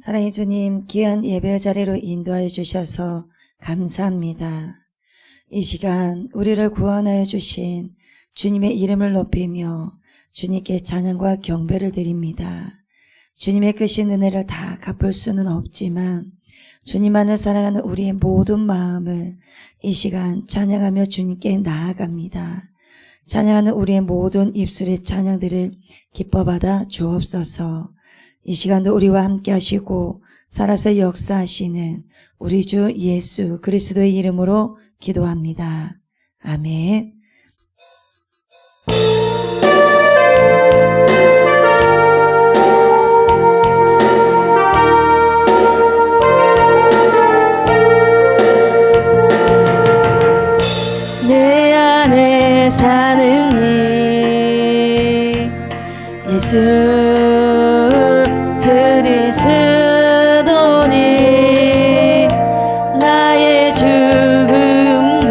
사랑의 주님, 귀한 예배 자리로 인도하여 주셔서 감사합니다. 이 시간 우리를 구원하여 주신 주님의 이름을 높이며 주님께 찬양과 경배를 드립니다. 주님의 크신 은혜를 다 갚을 수는 없지만 주님만을 사랑하는 우리의 모든 마음을 이 시간 찬양하며 주님께 나아갑니다. 찬양하는 우리의 모든 입술의 찬양들을 기뻐받아 주옵소서. 이 시간도 우리와 함께 하시고 살아서 역사하시는 우리 주 예수 그리스도의 이름으로 기도합니다. 아멘. 내 안에 사는 이 예수 그리스도니 나의 죽음도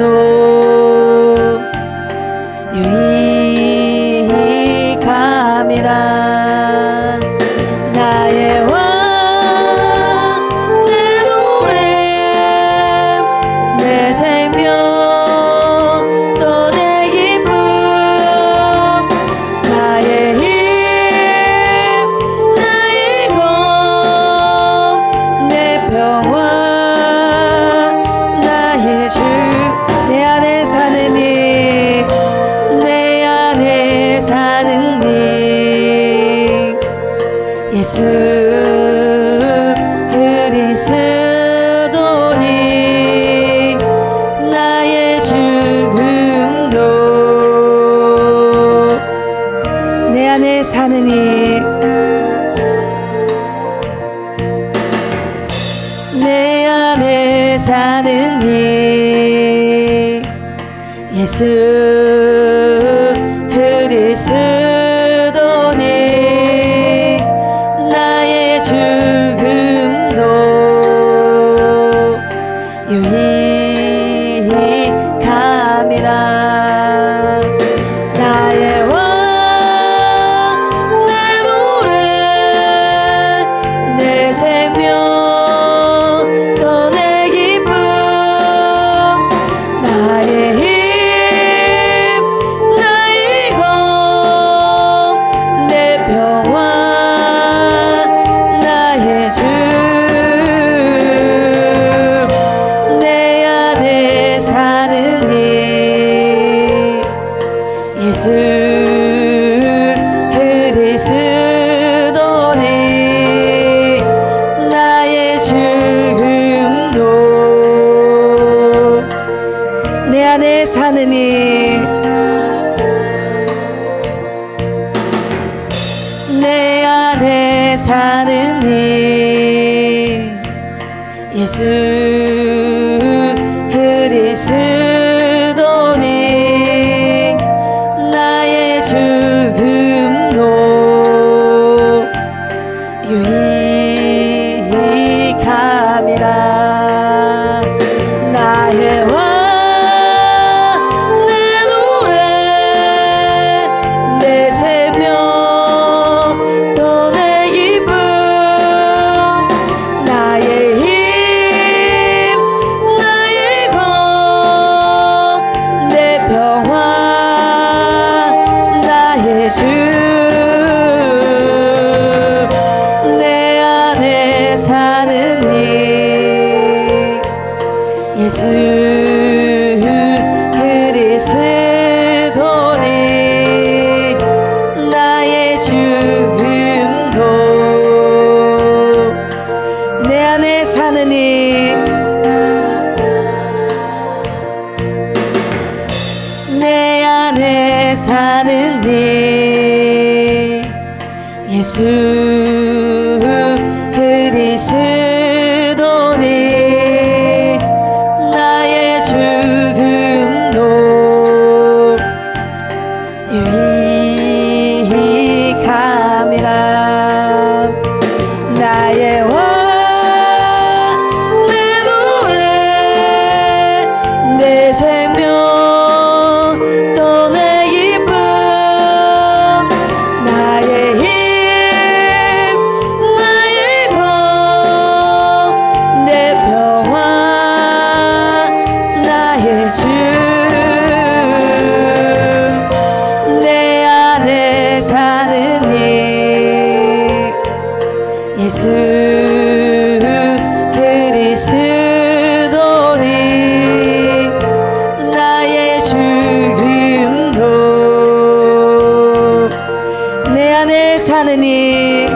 유익함이라. 나의 왕 내 노래 내 생명 또 내 기쁨 나의 힘 나의 것 내 평화 나의 주. 내 안에 사는 이 내 안에 사는 이 예수 그리스도니 나의 죽음도 내 안에 사는 이 내 안에 사는 이 예수 그리스도니 나의 죽음도 유익함이라. 나의 왕 내 노래 내 생명 또 내 기쁨 나의 힘 나의 것 내 평화 나의 주. 내 안에 사는 이 예수 그리스도니 나의 죽음도 내 안에 사는 이 내 안에 사는 이 예수 그리스도니 나의 죽음도 유익함이라. 나의 왕 내 노래 내 생명 또 내 기쁨 나의 힘 나의 것 내 평화 나의 주. 내 안에 사는 이 예수 그리스도니 나의 죽음도 내 안에 사는 이 내 안에 사는 이 예수 그리스도니 나의 예수 그리스도니 나의 죽음도 내 안에 사느니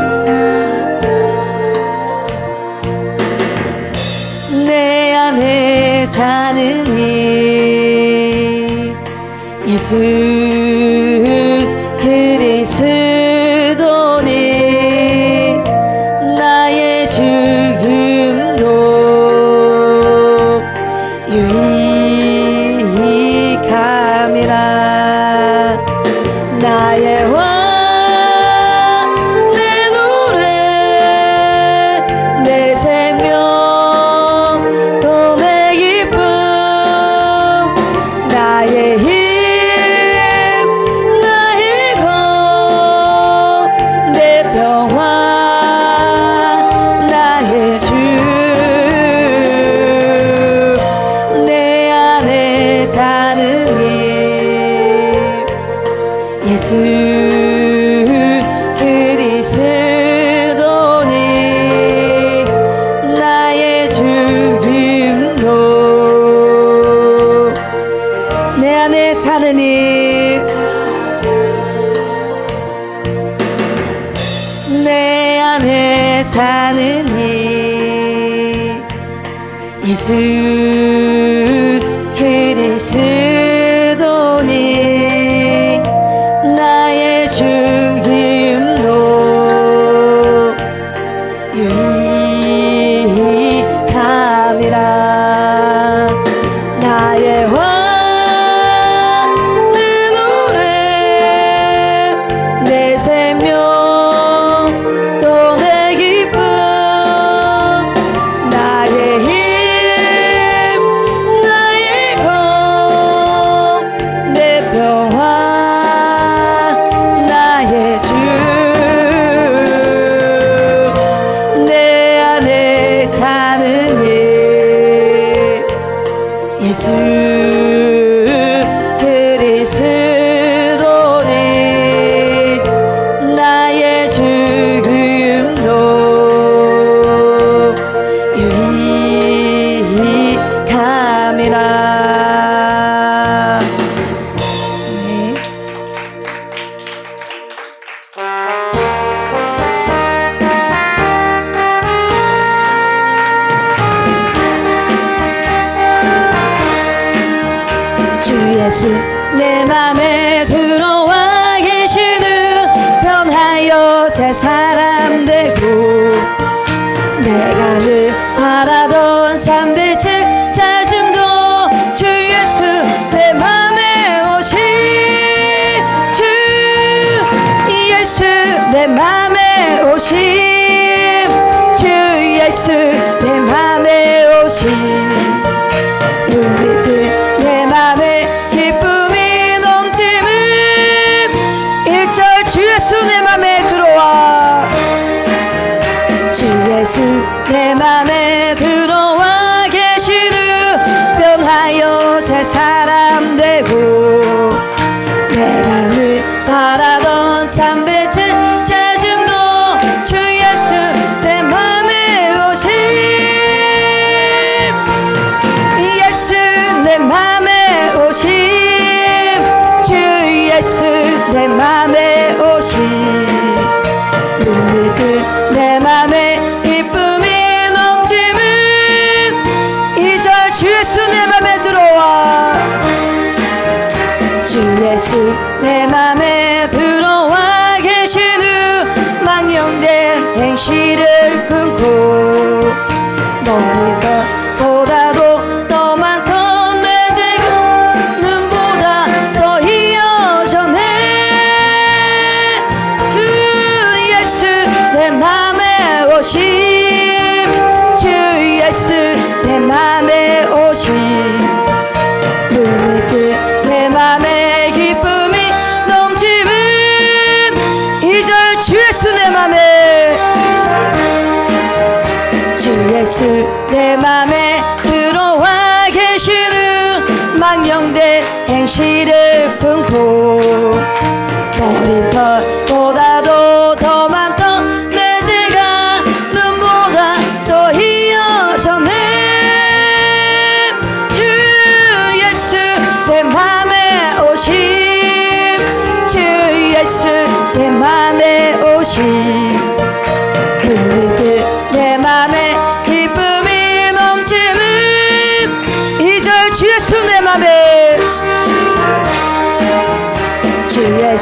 내 안에 사느니 예수 그리스도니 나의 죽음도 유익함이라 나의 왕 내 노래 내 생명 또 내 기쁨 나의 힘 나의 것 내 평화 나의 주 내 안에 사는 길 예수 그리스도니 나의 죽음도 내 안에 사느니 내 안에 사느니 예수 그리스도니 나의 죽음도 유익함이라 나의 왕 내 노래 내 생명 또 내 기쁨 나의 힘 나의 것 내 평화 나의 주 내 안에 사는 일 예수 그리스도니 나의 죽음도 유익함이라 네. 주 예수 내 맘에 들어와 계시는 변하여 새 사람 되고 내가 늘 바라던 참빛을 찾음도 주 예수 내 맘에 오신 주 예수 내 맘에 오신 주 예수 내 맘에 오신 눈빛 내 맘에 기쁨이 넘치는 1절 주 예수 내 맘에 들어와 주 예수 내 맘에 들어와 계시는 변하여 새 사람 되고 내가 늘 바라던 참빛을 찾음도 주 예수 내 맘에 오신 예수 내 맘에 오신 주 예수 내 맘에 오신 눈빛 내 맘에 기쁨이 넘치는 2절 주 예수 내 맘에 들어와 주 예수 내 맘에 들어와 계시는 망령된 행실을 끊고 너는 것보다도 더 많던 내 죄가 눈보다 더 이어져네 주 예수 내 맘에 오심 주 예수 내 맘에 오심 눈빛 내 맘에 기쁨이 넘치는 2절 주 예수 내 맘에 주 예수 내 맘에 들어와 계시는 망령된 행실을 끊고 머리털보다도 더 많던 내 죄가 눈보다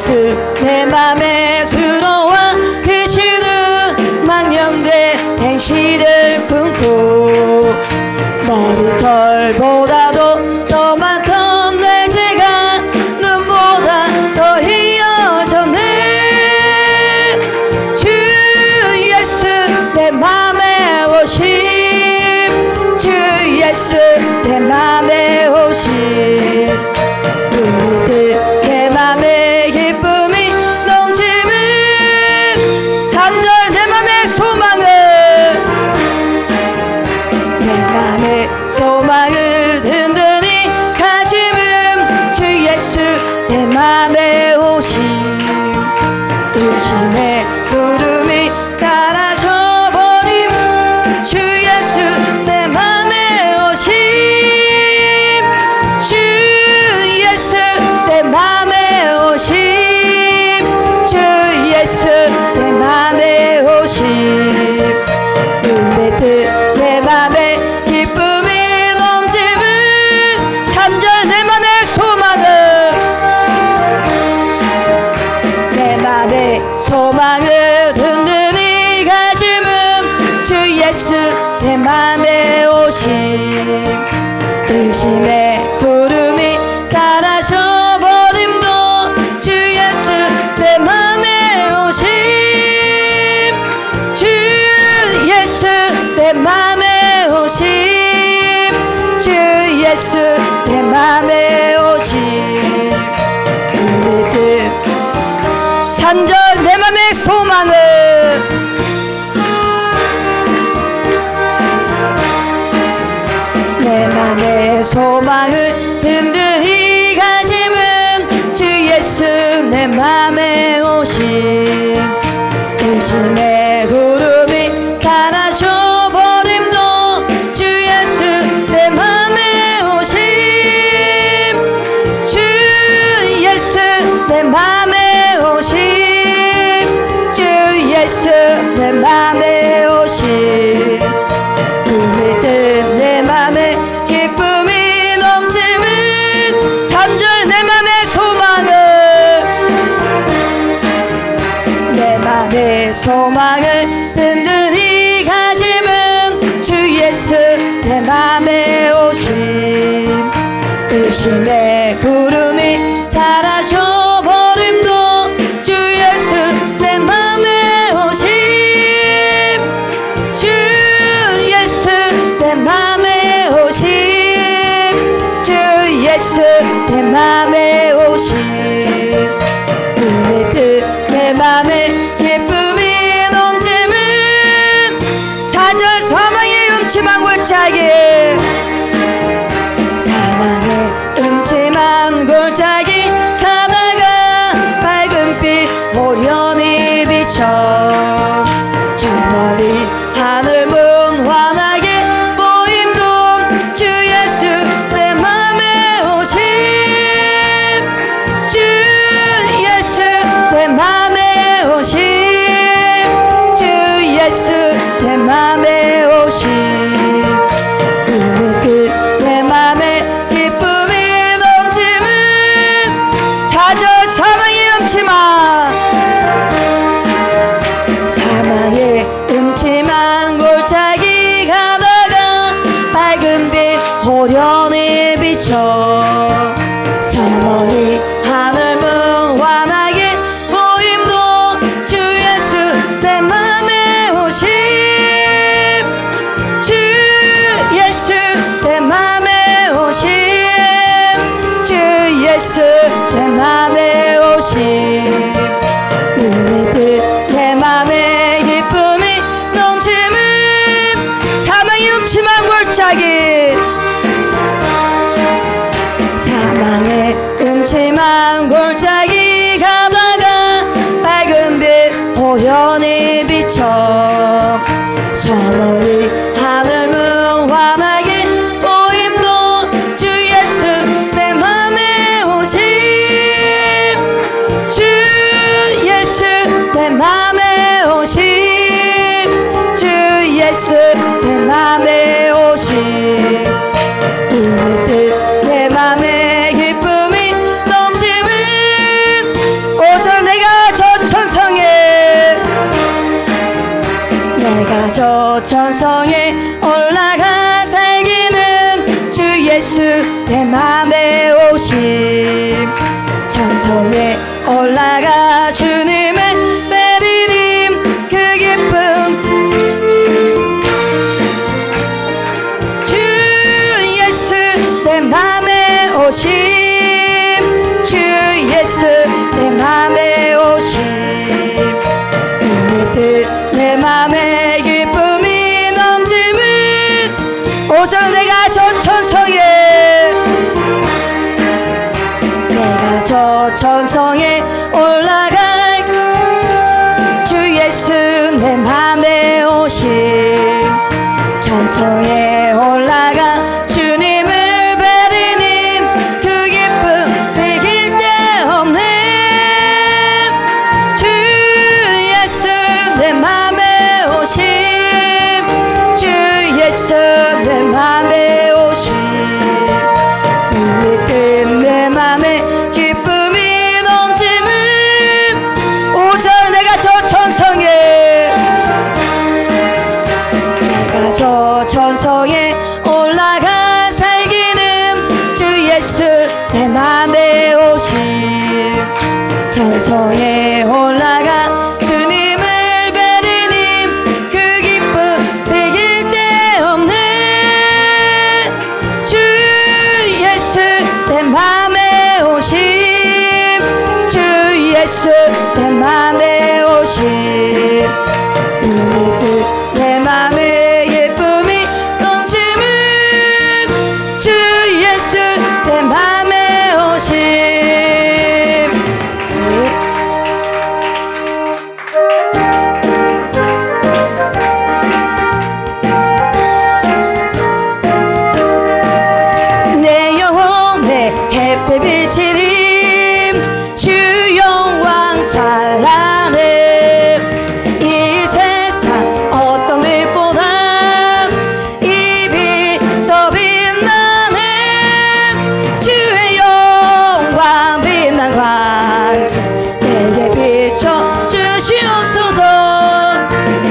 예수 내 맘에 들어와 계시는 망령된 행실을 꿈꾸 머리털보다도 더 많던 내 죄가 눈보다 더 희어졌네. 주 예수 내 맘에 오심, 주 예수 내 맘에 오심. 우리들 내 맘에 기쁨이 넘치는 3절 내 맘의 소망을, 내 맘의 소망을 든든히 가짐은 주 예수 내 맘에 오심. 의심의 구름이 사라져버림 주 예수 내 맘에 오심. 주 예수 내 맘에 오심, 주 예수 내 맘에 오심. 눈에들 내 맘에 기쁨이 넘치는 3절 내 맘의 소망을, 내 맘의 소망을 든든히 가짐은 주 예수 내 맘에 오심. 의심의 구름이 사라져버림도 주 예수 내 맘에 오심. 주 예수 내 맘에 오심, 주 예수 내 맘에 오심. 우리들 3절 내 맘의 소망을, 내 맘의 소망을 든든히 가짐은 주 예수 내 맘에 오심. 의심의 구름이 사라져버림도 주 예수 내 맘에 오심. 주 예수 내 맘에 오심, 주 예수 내 맘에 오심. 우리들 내 맘에 기쁨이 넘치는 3절 내 맘의 소망을, 내 맘의 소망을 든든히 가짐은 주 예수 내 맘에 오심. 의심의 구름이 사라져버림도 주 예수 내 맘에 오심. 주 예수 내 맘에 오심, 주 예수 내 맘에 오심. 우리들 내 맘에 기쁨이 넘치는 4절 사망의 음침한 골짜기, 사망의 음침한 골짜기 가다가 밝은빛 호련히 비쳐 저 멀리 하늘 문환하게 보임도 주 예수 내 맘에 오심. 주 예수 내 맘에 오심, 주 예수 내 맘에 오심. 우리들 내 맘에 기쁨이 넘치는 4절 사망의 음침한, 사망의 음침한 골짜기 가다가 밝은빛 호련히 비쳐 저 멀리 하늘 문환하게 보임도 주 예수 내 맘에 오심. 주 예수 내 맘에 오심, 주 예수 내 맘에 오심. 우리들 내 맘에 기쁨이 넘치는 사망의 음침한 골짜기, 사망의 음침한 골짜기 가다가 밝은빛 호련히 비쳐 저 멀리 하늘 문환하게 보임도 주 예수 내 맘에 오심. 주 예수 내 맘에 오심, 주 예수 내 맘에 오심. 우리들 내 맘에 기쁨이 넘치는 저 천성에 올라가 살기는 주 예수 내 맘에 오심. 천성에 올라가 주님을 베리님 그 기쁨. 주 예수 내 맘에 오심. 주 예수 내 맘에 오심. 내 맘에 기쁨이 넘치는 오전 내가 저 천성에 내가 저 천성에 올라갈 주 예수 내 맘에 오심. 천성에 올라가 주님을 베리님 그 기쁨 비길 데 없네. 주 예수 내 맘에 오심. 주 예수 내 맘에 오심. 믿음 내 맘에 기쁨이 넘치는 오절 내가 저 천성에 내가 저 천성에 올라가 살기는 주 예수 내 맘에 오심. 천성에 올라가 주님을 베리님 그 기쁨 비길 데 없네. 주 예수 내 맘에 오심. 주 예수 내 맘에 오심. 내 맘에 예쁨이 넘치는 주 예수 내 맘에 오심. 내 영혼의 햇빛이님 주 영광 찬란해. 이 세상 어떤 빛보다 이 빛 더 빛나네. 주의 영광 빛난 광채 내게 비춰 주시옵소서.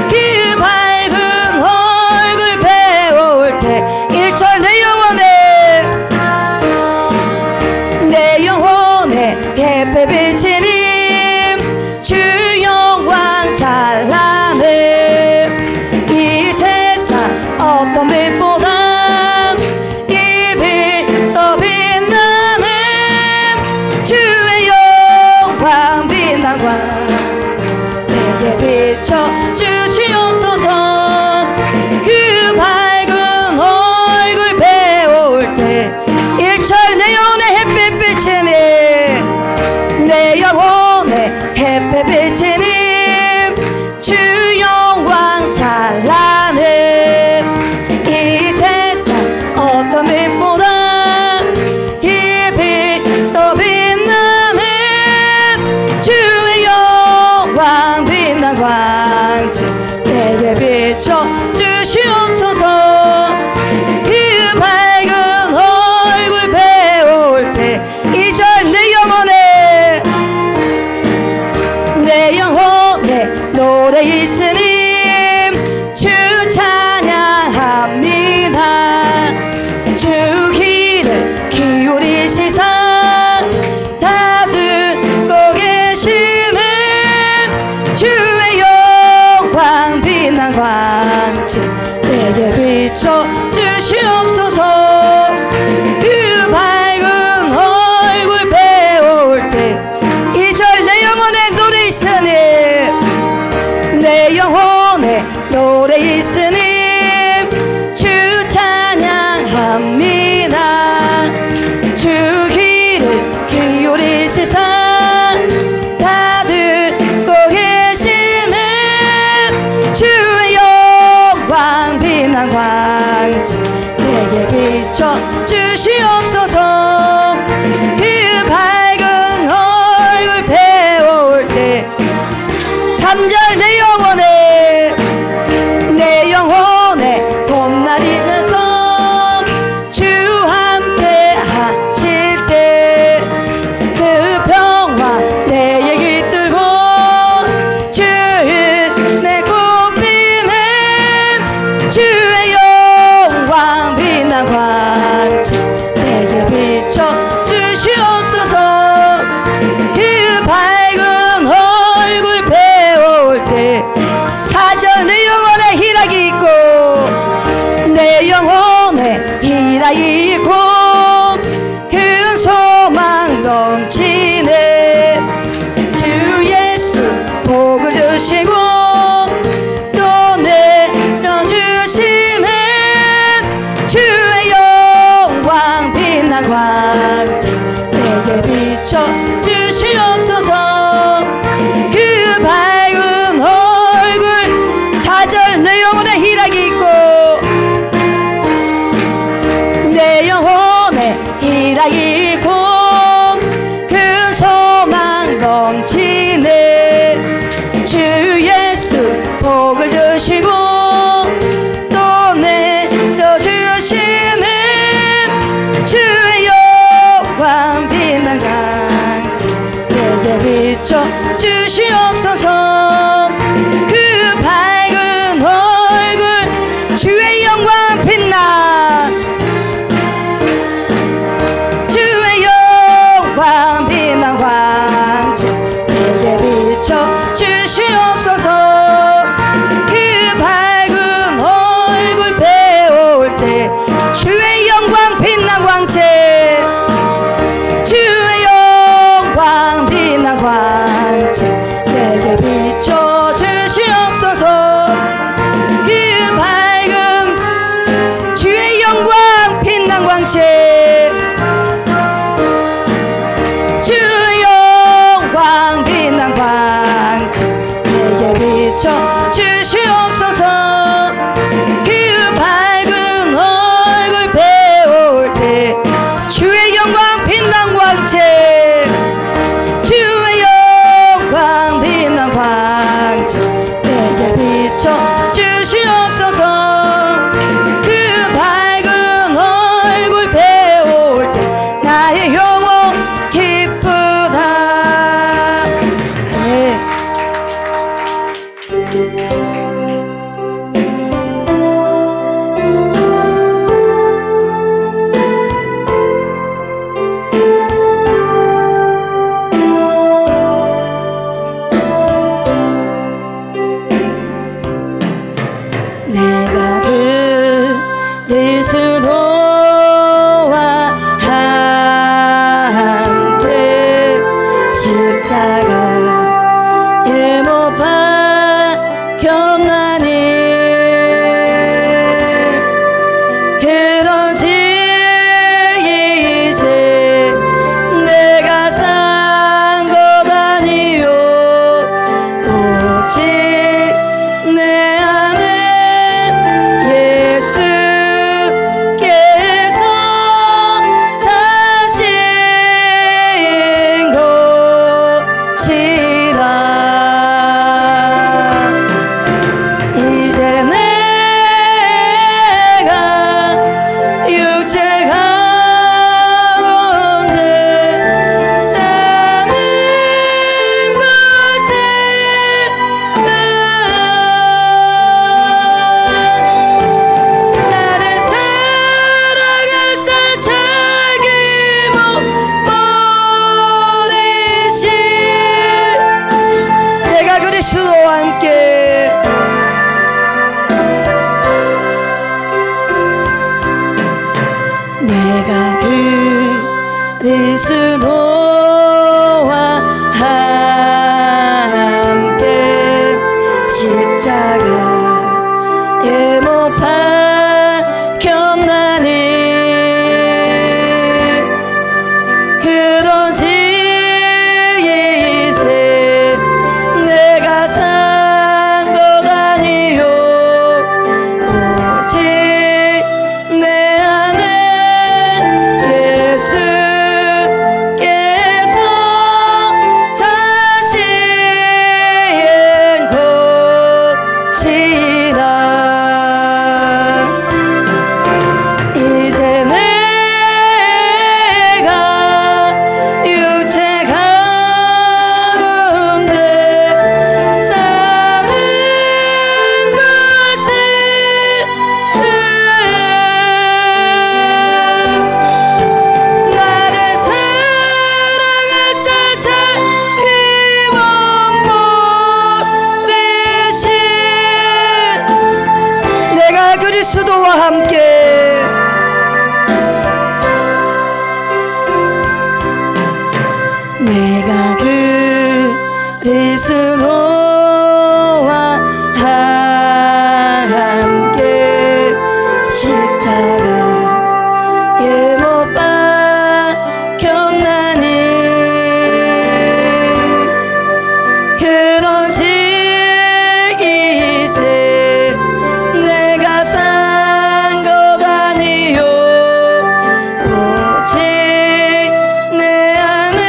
그 밝은 얼굴 배울 때 일절 내 영혼의 햇빛 비치님 주 영광 찬란해. 이 세상 어떤 빛보다 이 빛 더 빛나네. 주의 영광 빛난 광 내게 비춰 주시옵소서. 그 밝은 얼굴 배울 때 일절 내 영혼의 햇빛 비치니 내 영혼의 햇빛 비치니 주 영광 찬란해. 이 세상 어떤 빛보다 이 빛 더 빛나네. 주의 영광 빛난 광채 내게 비춰 주시옵소서. 그 밝은 얼굴 배울 때 이절 내 영혼에 노래 있으님 주 찬양합니다. 주 귀를 기울이시사 다 듣고 계시네. 주의 영광 빛난 광채 내게 비춰 주시옵소서. 그 밝은 얼굴 배울 때 이절 내 영혼에 노래 있으니 내 영혼에 노래 있으니 주 찬양합니다. 주 귀를 기울이시사 다 듣고 계시네. 주의 영광 빛난 광채 내게 비춰 주시옵소서. 그 밝은 얼굴 배울 때 3절 내 영혼에 봄날이 돼서 주 함께 하실 때 그 평화 내게 깃들고 주의 내 꽃피는 내가 그리스도와 함께 십자가에 못 박혔나니 그런지 이제 내가 산 것 아니요 오직 내 안에 예수께서 사신 것이라. 이제 내가 육체 가운데 사는 것은 나를 사랑하사 참 힘없으신 내가 그리스도와 함께 내가 그리스도와 함께 십자가에 못 박혔나니 그런지 이제 내가 산 것 아니요 오직 내 안에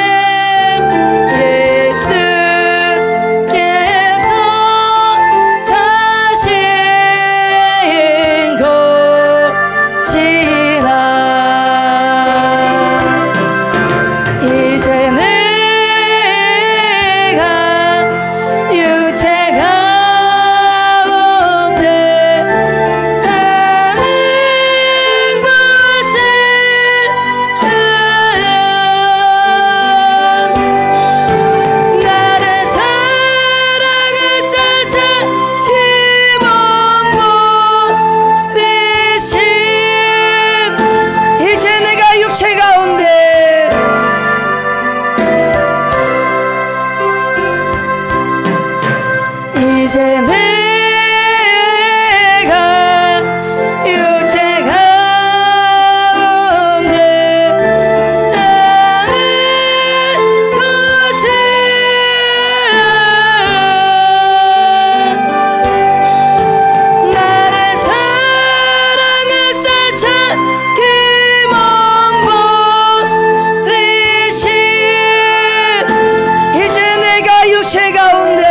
예수께서 사신 것이라. 이제 내가 육체 가운데 사는 것은 나를 사랑하사 참 힘없으신 이제 내가 육체 가운데 이제 내가 육체 가운데 사는 것은 나를 사랑하사 참 힘없으신 이제 내가 육체 가운데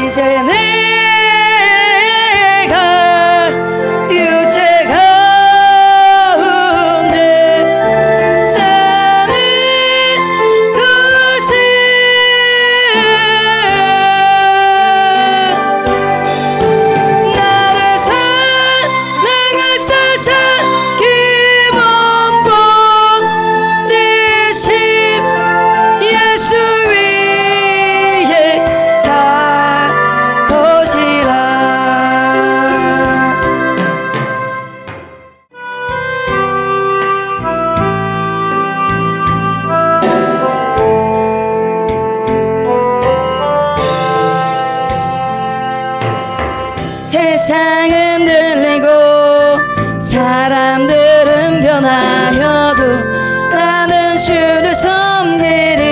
이제 내가 육체 가운데 사는 것은 나를 사랑하사 참 힘없으신 예수 위에 살 것이라. 세상은 들리고 사람들은 변하여도 나는 주를 섬기리.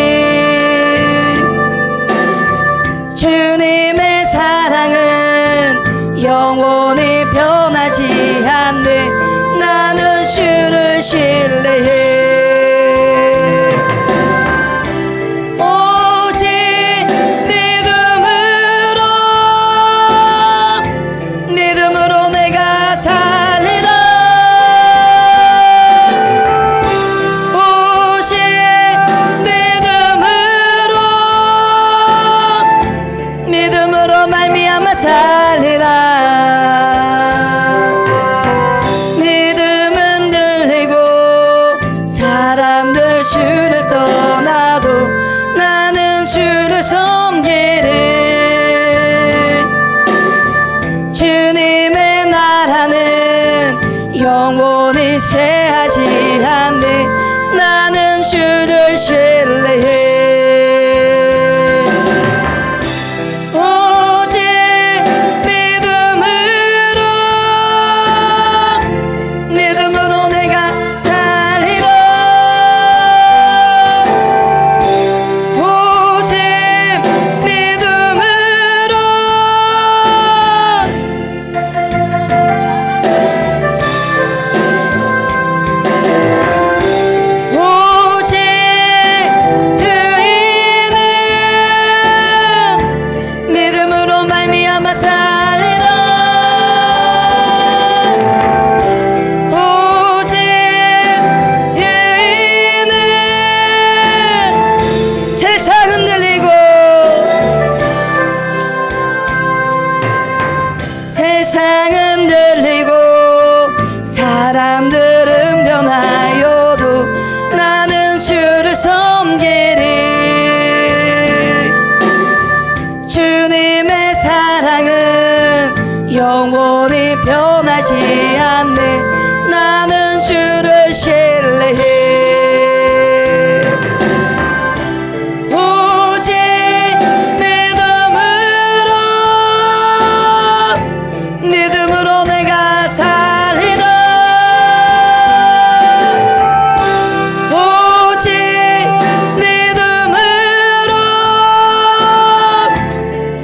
주님의 사랑은 영원히 변하지 않네. 나는 주를 신뢰해. 오직 믿음으로 내가 살리라. 오직 믿음으로 말미암아 살리라. 믿음은 들리고 사람들 주를 떠나도 나는 주를 섬기리. 주님의 사랑은 영원히 변하지 않네. 나는 주를 신뢰해. 오직 믿음으로 내가 살리라. 오직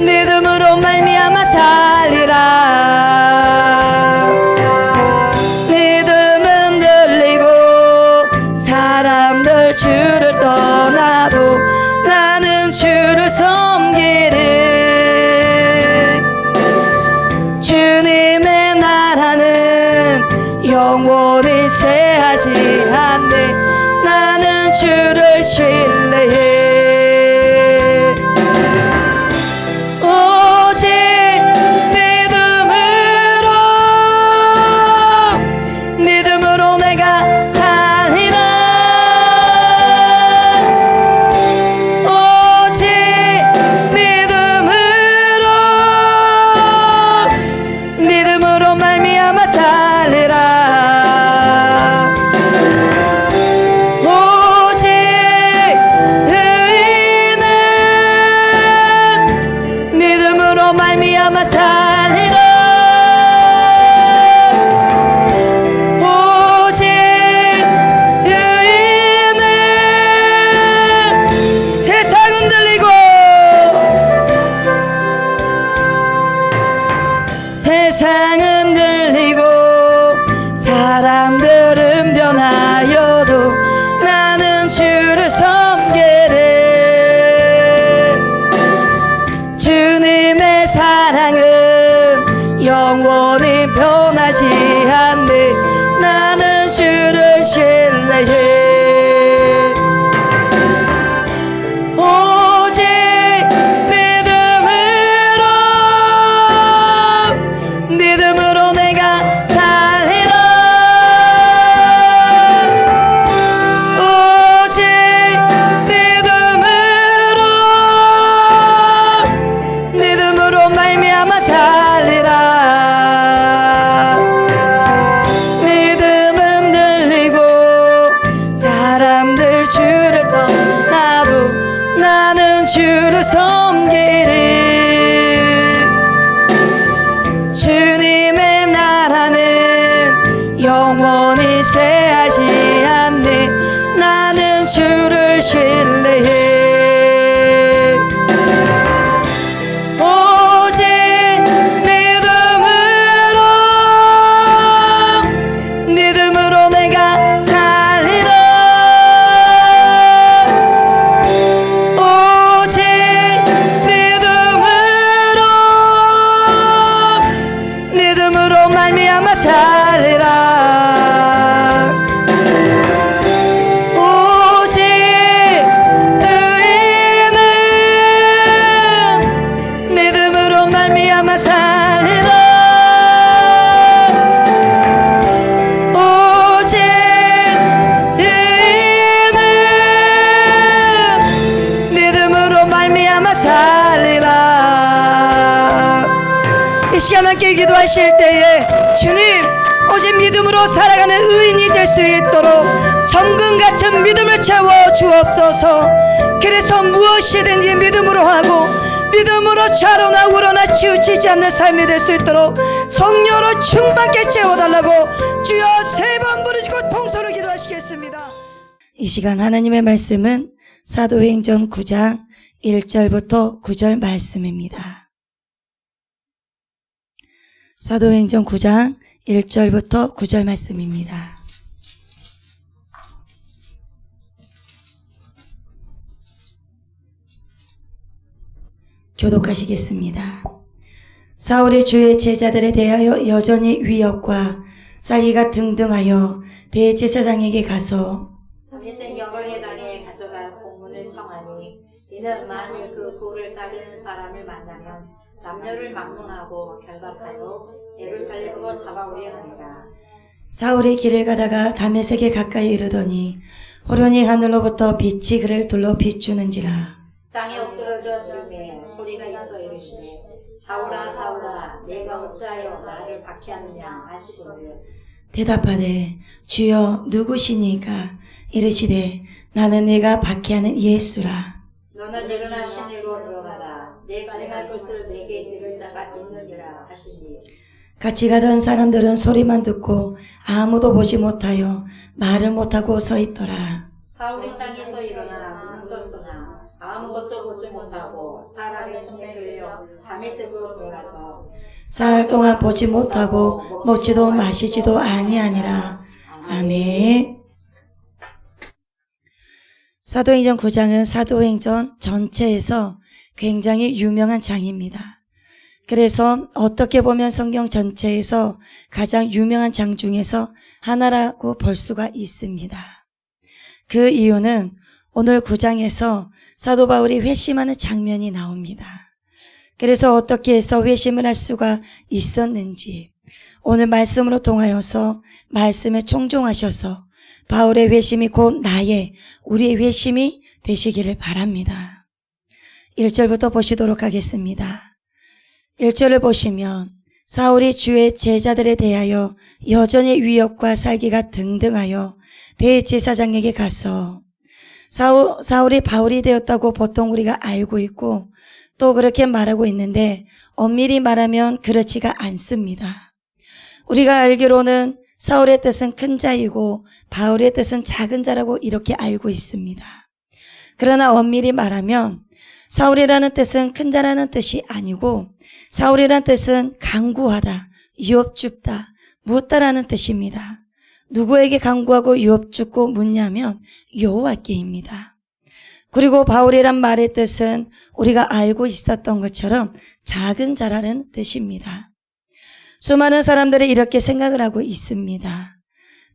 믿음으로 말미암아 살리라. 믿음은 들리고 사람들 주를 떠나도 나는 주를 섬기네. 주님의 나라는 영원히 쇠하지 않네. 나는 주를 신뢰해. 오직 믿음으로 내가 살리라. 오직 믿음으로 말미암아 살리라. 오직 의인은 믿음으로 말미암아 살리라. 오직 의인은 세상은 들리고 세상은 들리고 사람들은 변하여도 나는 주를 섬기네. 주님의 사랑은 영원히 변하지 않네. 나는 주를 신뢰해. 오직 믿음으로 내가 살리라. 오직 믿음으로 말미암아 살리라. 믿음은 들리고 사람들 주를 떠나도 나는 주를 섬기리. 주님의 나라는 영원히 쇠하지 않네. 나는 주를 신뢰해. 오직 믿음으로 내가 살리라. 오직 믿음으로 말미암아 살리라. 오직 의인은 믿음으로 말미암아 살리라. 오직 의인은 믿음으로 말미암아 살리라. 이 시간 함께 기도하실 때에 주님, 오직 믿음으로 살아가는 의인이 될 수 있도록 정금 같은 믿음을 채워 주옵소서. 그래서 무엇이든지 믿음으로 하고 믿음으로 좌로나 우로나 치우치지 않는 삶이 될 수 있도록 성령으로 충만케 채워달라고 주여 세 번 부르짖고 통성으로 기도하시겠습니다. 이 시간 하나님의 말씀은 사도행전 9장 1절부터 9절 말씀입니다. 사도행전 9장 1절부터 9절 말씀입니다. 교독하시겠습니다. 사울이 주의 제자들에 대하여 여전히 위협과 쌀기가 등등하여 대제사장에게 가서 다윗의 영을 해당에 가져갈 공문을 청하니 이는 만일 그 도를 따르는 사람을 만나면 남녀를 막론하고 결박하여 예루살렘으로 잡아오려 하니라. 사울이 길을 가다가 다메섹에 가까이 이르더니 호련히 하늘로부터 빛이 그를 둘러 비추는지라. 땅에 엎드러져 누르매 소리가 있어 이르시되 사울아 사울아 내가 어찌하여 나를 박해하느냐 하시거늘 대답하되 주여 누구시니까? 이르시되 나는 내가 박해하는 예수라. 너는 일어나 시내로 들어가라 내가 행할 것을 내게 이를 자가 있느니라 하시니 같이 가던 사람들은 소리만 듣고 아무도 보지 못하여 말을 못하고 서 있더라. 사울이 땅에서 일어나 눈을 떴으나 아무것도 보지 못하고 사람의 손에 끌려 다메섹으로 들어가서 사흘 동안 보지 못하고 먹지도 마시지도 아니하니라. 아멘. 사도행전 9장은 사도행전 전체에서 굉장히 유명한 장입니다. 그래서 어떻게 보면 성경 전체에서 가장 유명한 장 중에서 하나라고 볼 수가 있습니다. 그 이유는 오늘 9장에서 사도 바울이 회심하는 장면이 나옵니다. 그래서 어떻게 해서 회심을 할 수가 있었는지 오늘 말씀으로 통하여서 말씀에 총종하셔서 바울의 회심이 곧 우리의 회심이 되시기를 바랍니다. 1절부터 보시도록 하겠습니다. 1절을 보시면 사울이 주의 제자들에 대하여 여전히 위협과 살기가 등등하여 대제사장에게 가서 사울이 바울이 되었다고 보통 우리가 알고 있고 또 그렇게 말하고 있는데 엄밀히 말하면 그렇지가 않습니다. 우리가 알기로는 사울의 뜻은 큰 자이고 바울의 뜻은 작은 자라고 이렇게 알고 있습니다. 그러나 엄밀히 말하면 사울이라는 뜻은 큰 자라는 뜻이 아니고 사울이라는 뜻은 강구하다, 유업줍다, 묻다라는 뜻입니다. 누구에게 강구하고 유업줍고 묻냐면 여호와께입니다. 그리고 바울이란 말의 뜻은 우리가 알고 있었던 것처럼 작은 자라는 뜻입니다. 수많은 사람들이 이렇게 생각을 하고 있습니다.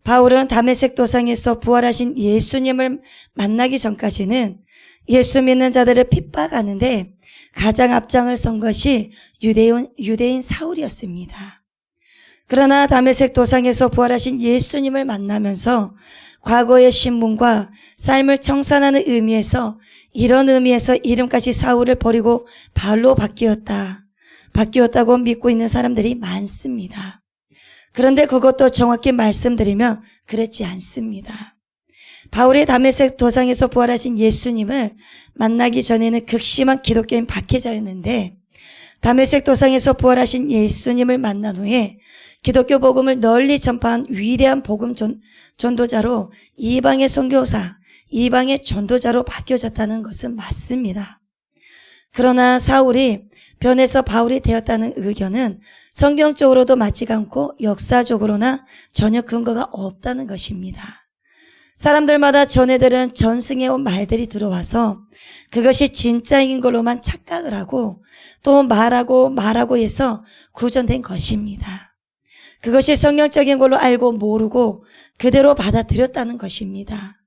바울은 다메섹 도상에서 부활하신 예수님을 만나기 전까지는 예수 믿는 자들을 핍박하는데 가장 앞장을 선 것이 유대인 사울이었습니다. 그러나 다메섹 도상에서 부활하신 예수님을 만나면서 과거의 신분과 삶을 청산하는 의미에서 이런 의미에서 이름까지 사울을 버리고 바울로 바뀌었다고 믿고 있는 사람들이 많습니다. 그런데 그것도 정확히 말씀드리면 그렇지 않습니다. 바울이 다메섹 도상에서 부활하신 예수님을 만나기 전에는 극심한 기독교인 박해자였는데 다메섹 도상에서 부활하신 예수님을 만난 후에 기독교 복음을 널리 전파한 위대한 복음 전도자로 이방의 선교사, 이방의 전도자로 바뀌어졌다는 것은 맞습니다. 그러나 사울이 변해서 바울이 되었다는 의견은 성경적으로도 맞지가 않고 역사적으로나 전혀 근거가 없다는 것입니다. 사람들마다 전해들은 전승해온 말들이 들어와서 그것이 진짜인 걸로만 착각을 하고 또 말하고 해서 구전된 것입니다. 그것이 성경적인 걸로 알고 모르고 그대로 받아들였다는 것입니다.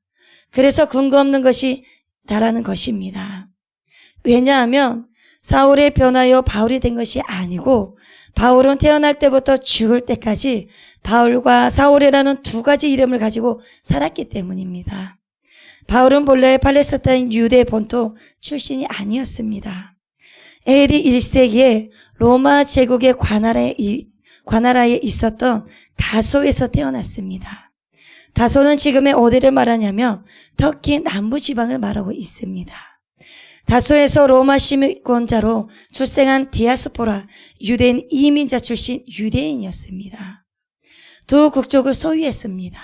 그래서 근거 없는 것이 다라는 것입니다. 왜냐하면 사울에 변하여 바울이 된 것이 아니고 바울은 태어날 때부터 죽을 때까지 바울과 사울이라는 두 가지 이름을 가지고 살았기 때문입니다. 바울은 본래 팔레스타인 유대 본토 출신이 아니었습니다. AD 1세기에 로마 제국의 관할하에 있었던 다소에서 태어났습니다. 다소는 지금의 어디를 말하냐면 터키 남부지방을 말하고 있습니다. 다소에서 로마 시민권자로 출생한 디아스포라 유대인 이민자 출신 유대인이었습니다. 두 국적을 소유했습니다.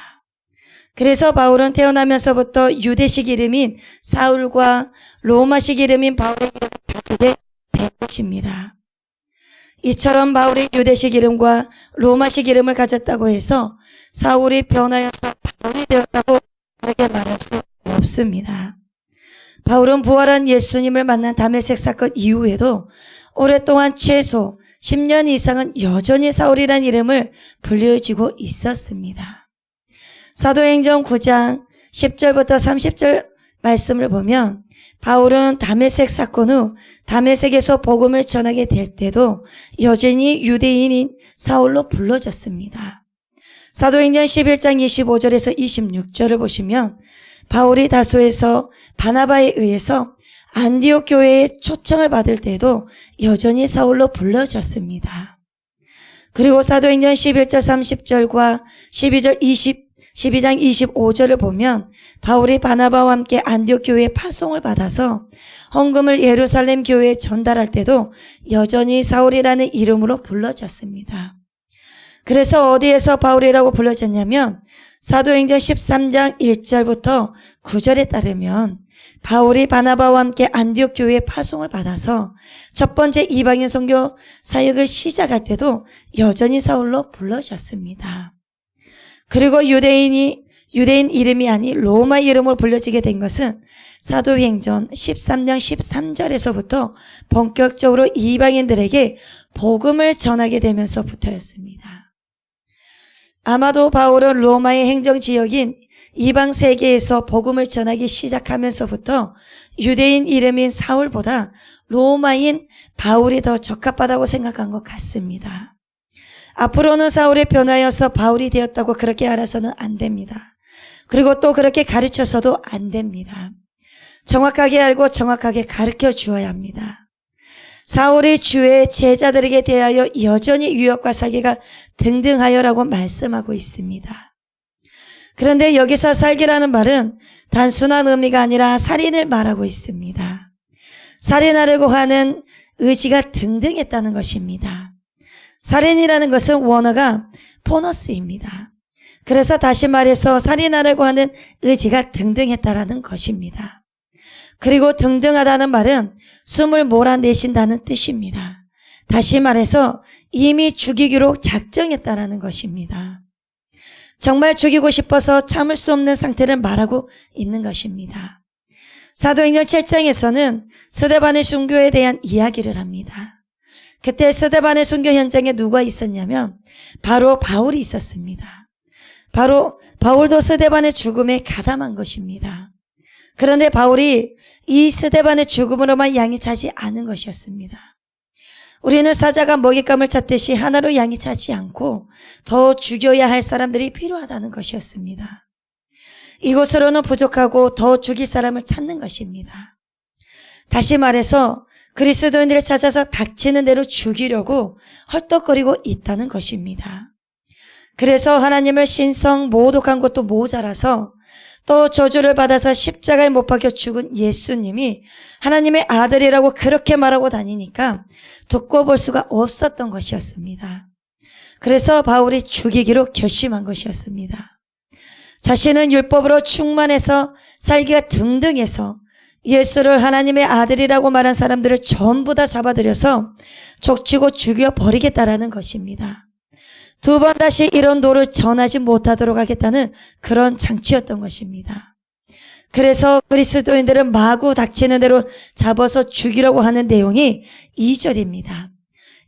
그래서 바울은 태어나면서부터 유대식 이름인 사울과 로마식 이름인 바울의 이름을 가지게 된 것입니다. 이처럼 바울이 유대식 이름과 로마식 이름을 가졌다고 해서 사울이 변하여서 바울이 되었다고 그렇게 말할 수 없습니다. 바울은 부활한 예수님을 만난 다메섹 사건 이후에도 오랫동안 최소 10년 이상은 여전히 사울이라는 이름을 불려지고 있었습니다. 사도행전 9장 10절부터 30절 말씀을 보면 바울은 다메섹 사건 후 다메섹에서 복음을 전하게 될 때도 여전히 유대인인 사울로 불러졌습니다. 사도행전 11장 25절에서 26절을 보시면 바울이 다소에서 바나바에 의해서 안디옥 교회에 초청을 받을 때도 여전히 사울로 불러졌습니다. 그리고 사도행전 11절 30절과 12장 25절을 보면 바울이 바나바와 함께 안디옥 교회에 파송을 받아서 헌금을 예루살렘 교회에 전달할 때도 여전히 사울이라는 이름으로 불러졌습니다. 그래서 어디에서 바울이라고 불러졌냐면 사도행전 13장 1절부터 9절에 따르면 바울이 바나바와 함께 안디옥 교회에 파송을 받아서 첫 번째 이방인 선교 사역을 시작할 때도 여전히 사울로 불러졌습니다. 그리고 유대인 이름이 아닌 로마 이름으로 불려지게 된 것은 사도행전 13장 13절에서부터 본격적으로 이방인들에게 복음을 전하게 되면서부터였습니다. 아마도 바울은 로마의 행정지역인 이방 세계에서 복음을 전하기 시작하면서부터 유대인 이름인 사울보다 로마인 바울이 더 적합하다고 생각한 것 같습니다. 앞으로는 사울이 변하여서 바울이 되었다고 그렇게 알아서는 안 됩니다. 그리고 또 그렇게 가르쳐서도 안 됩니다. 정확하게 알고 정확하게 가르쳐 주어야 합니다. 사울이 주의 제자들에게 대하여 여전히 유혹과 살기가 등등하여라고 말씀하고 있습니다. 그런데 여기서 살기라는 말은 단순한 의미가 아니라 살인을 말하고 있습니다. 살인하려고 하는 의지가 등등했다는 것입니다. 살인이라는 것은 원어가 포너스입니다. 그래서 다시 말해서 살인하려고 하는 의지가 등등했다라는 것입니다. 그리고 등등하다는 말은 숨을 몰아내신다는 뜻입니다. 다시 말해서 이미 죽이기로 작정했다라는 것입니다. 정말 죽이고 싶어서 참을 수 없는 상태를 말하고 있는 것입니다. 사도행전 7장에서는 스데반의 순교에 대한 이야기를 합니다. 그때 스데반의 순교 현장에 누가 있었냐면 바로 바울이 있었습니다. 바로 바울도 스데반의 죽음에 가담한 것입니다. 그런데 바울이 이 스데반의 죽음으로만 양이 차지 않은 것이었습니다. 우리는 사자가 먹잇감을 찾듯이 하나로 양이 차지 않고 더 죽여야 할 사람들이 필요하다는 것이었습니다. 이곳으로는 부족하고 더 죽일 사람을 찾는 것입니다. 다시 말해서 그리스도인들을 찾아서 닥치는 대로 죽이려고 헐떡거리고 있다는 것입니다. 그래서 하나님을 신성 모독한 것도 모자라서 또 저주를 받아서 십자가에 못 박혀 죽은 예수님이 하나님의 아들이라고 그렇게 말하고 다니니까 듣고 볼 수가 없었던 것이었습니다. 그래서 바울이 죽이기로 결심한 것이었습니다. 자신은 율법으로 충만해서 살기가 등등해서 예수를 하나님의 아들이라고 말한 사람들을 전부 다 잡아들여서 족치고 죽여버리겠다라는 것입니다. 두 번 다시 이런 도를 전하지 못하도록 하겠다는 그런 장치였던 것입니다. 그래서 그리스도인들은 마구 닥치는 대로 잡아서 죽이려고 하는 내용이 2절입니다.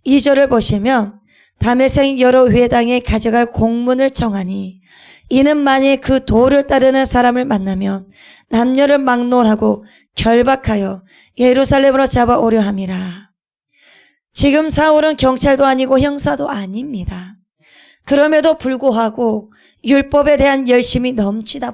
2절을 보시면 다메섹 여러 회당에 가져갈 공문을 정하니 이는 만일 그 도를 따르는 사람을 만나면 남녀를 막론하고 결박하여 예루살렘으로 잡아오려 함이라. 지금 사울은 경찰도 아니고 형사도 아닙니다. 그럼에도 불구하고 율법에 대한 열심이 넘치다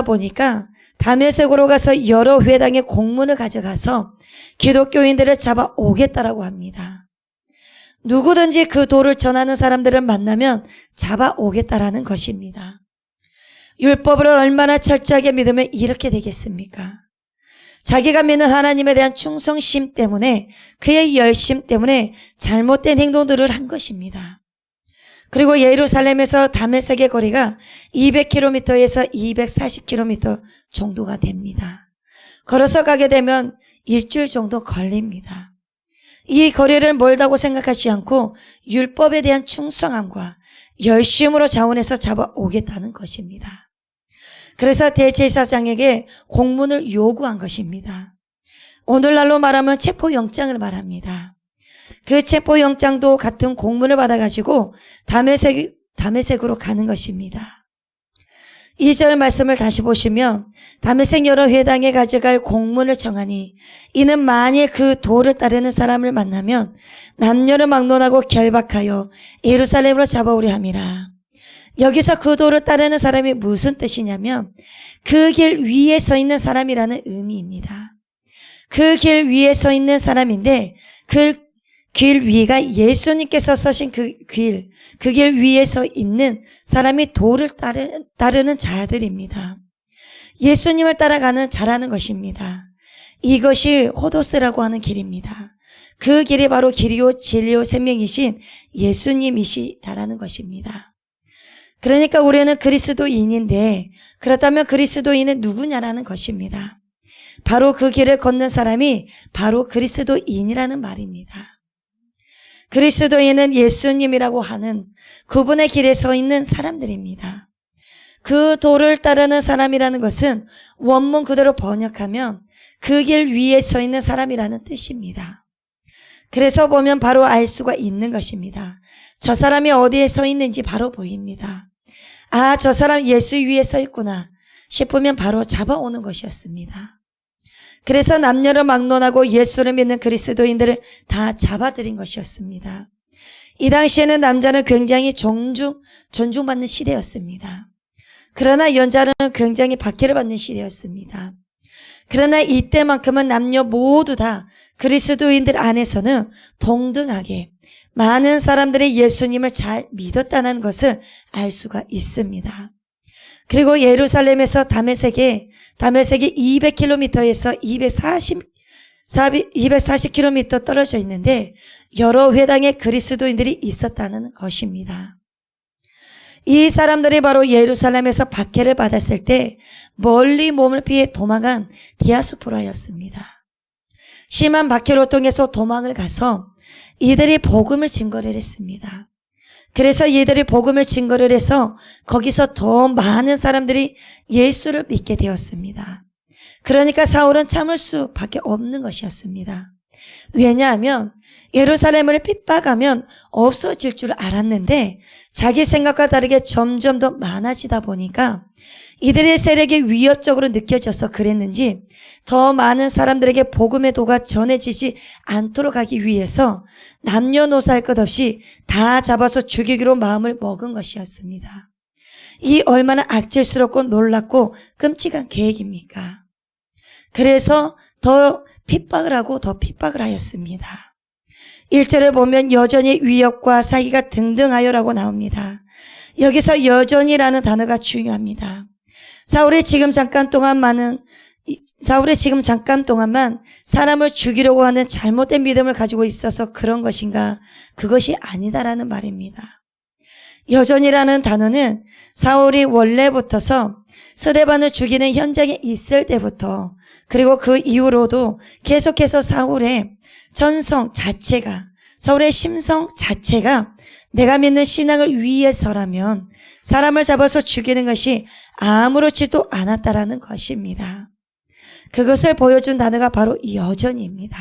보니까 다메섹으로 가서 여러 회당의 공문을 가져가서 기독교인들을 잡아오겠다라고 합니다. 누구든지 그 도를 전하는 사람들을 만나면 잡아오겠다라는 것입니다. 율법을 얼마나 철저하게 믿으면 이렇게 되겠습니까? 자기가 믿는 하나님에 대한 충성심 때문에, 그의 열심 때문에 잘못된 행동들을 한 것입니다. 그리고 예루살렘에서 다메섹의 거리가 200km에서 240km 정도가 됩니다. 걸어서 가게 되면 일주일 정도 걸립니다. 이 거리를 멀다고 생각하지 않고 율법에 대한 충성함과 열심으로 자원해서 잡아오겠다는 것입니다. 그래서 대제사장에게 공문을 요구한 것입니다. 오늘날로 말하면 체포영장을 말합니다. 그 체포영장도 같은 공문을 받아가지고 다메섹으로 가는 것입니다. 2절 말씀을 다시 보시면 다메섹 여러 회당에 가져갈 공문을 정하니 이는 만일 그 도를 따르는 사람을 만나면 남녀를 막론하고 결박하여 예루살렘으로 잡아오려 함이라. 여기서 그 도를 따르는 사람이 무슨 뜻이냐면 그 길 위에 서 있는 사람이라는 의미입니다. 그 길 위에 서 있는 사람인데 그 길 위가 예수님께서 서신 그 길 위에 서 있는 사람이 도를 따르는 자들입니다. 예수님을 따라가는 자라는 것입니다. 이것이 호도스라고 하는 길입니다. 그 길이 바로 길이요 진리요 생명이신 예수님이시다라는 것입니다. 그러니까 우리는 그리스도인인데 그렇다면 그리스도인은 누구냐라는 것입니다. 바로 그 길을 걷는 사람이 바로 그리스도인이라는 말입니다. 그리스도인은 예수님이라고 하는 그분의 길에 서 있는 사람들입니다. 그 도를 따르는 사람이라는 것은 원문 그대로 번역하면 그 길 위에 서 있는 사람이라는 뜻입니다. 그래서 보면 바로 알 수가 있는 것입니다. 저 사람이 어디에 서 있는지 바로 보입니다. 아, 저 사람 예수 위에 서 있구나 싶으면 바로 잡아오는 것이었습니다. 그래서 남녀를 막론하고 예수를 믿는 그리스도인들을 다 잡아들인 것이었습니다. 이 당시에는 남자는 굉장히 존중받는 시대였습니다. 그러나 여자는 굉장히 박해를 받는 시대였습니다. 그러나 이때만큼은 남녀 모두 다 그리스도인들 안에서는 동등하게 많은 사람들이 예수님을 잘 믿었다는 것을 알 수가 있습니다. 그리고 예루살렘에서 다메섹이 200km에서 240km 떨어져 있는데 여러 회당의 그리스도인들이 있었다는 것입니다. 이 사람들이 바로 예루살렘에서 박해를 받았을 때 멀리 몸을 피해 도망간 디아스포라였습니다. 심한 박해로 통해서 도망을 가서 이들이 복음을 증거를 했습니다. 그래서 이들이 복음을 증거를 해서 거기서 더 많은 사람들이 예수를 믿게 되었습니다. 그러니까 사울은 참을 수밖에 없는 것이었습니다. 왜냐하면 예루살렘을 핍박하면 없어질 줄 알았는데 자기 생각과 다르게 점점 더 많아지다 보니까 이들의 세력이 위협적으로 느껴져서 그랬는지 더 많은 사람들에게 복음의 도가 전해지지 않도록 하기 위해서 남녀노소 할 것 없이 다 잡아서 죽이기로 마음을 먹은 것이었습니다. 이 얼마나 악질스럽고 놀랍고 끔찍한 계획입니까? 그래서 더 핍박을 하고 더 핍박을 하였습니다. 1절에 보면 여전히 위협과 사기가 등등하여라고 나옵니다. 여기서 여전히라는 단어가 중요합니다. 사울이 지금 잠깐 동안만 사람을 죽이려고 하는 잘못된 믿음을 가지고 있어서 그런 것인가? 그것이 아니다라는 말입니다. 여전이라는 단어는 사울이 원래부터서 스데반을 죽이는 현장에 있을 때부터 그리고 그 이후로도 계속해서 사울의 전성 자체가 사울의 심성 자체가 내가 믿는 신앙을 위해서라면 사람을 잡아서 죽이는 것이 아무렇지도 않았다라는 것입니다. 그것을 보여준 단어가 바로 여전입니다.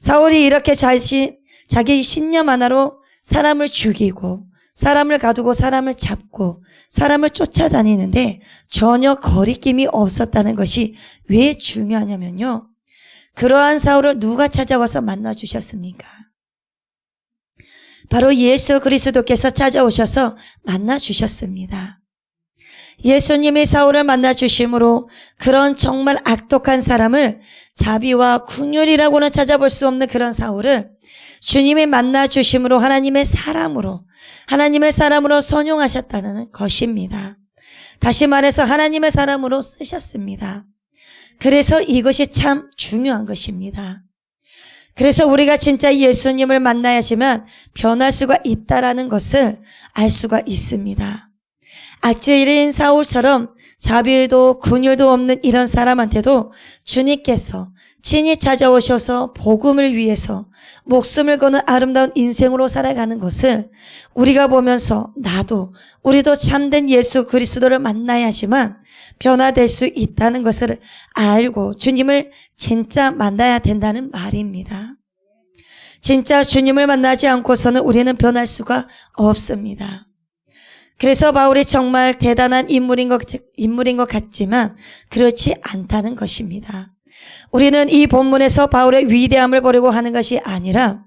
사울이 이렇게 자기 신념 하나로 사람을 죽이고 사람을 가두고 사람을 잡고 사람을 쫓아다니는데 전혀 거리낌이 없었다는 것이 왜 중요하냐면요. 그러한 사울을 누가 찾아와서 만나주셨습니까? 바로 예수 그리스도께서 찾아오셔서 만나주셨습니다. 예수님이 사울을 만나주심으로 그런 정말 악독한 사람을 자비와 긍휼이라고는 찾아볼 수 없는 그런 사울을 주님이 만나주심으로 하나님의 사람으로 선용하셨다는 것입니다. 다시 말해서 하나님의 사람으로 쓰셨습니다. 그래서 이것이 참 중요한 것입니다. 그래서 우리가 진짜 예수님을 만나야지만 변할 수가 있다라는 것을 알 수가 있습니다. 악질인 사울처럼 자비도 긍휼도 없는 이런 사람한테도 주님께서 친히 찾아오셔서 복음을 위해서 목숨을 거는 아름다운 인생으로 살아가는 것을 우리가 보면서 우리도 참된 예수 그리스도를 만나야지만 변화될 수 있다는 것을 알고 주님을 진짜 만나야 된다는 말입니다. 진짜 주님을 만나지 않고서는 우리는 변할 수가 없습니다. 그래서 바울이 정말 대단한 인물인 것 같지만 그렇지 않다는 것입니다. 우리는 이 본문에서 바울의 위대함을 보려고 하는 것이 아니라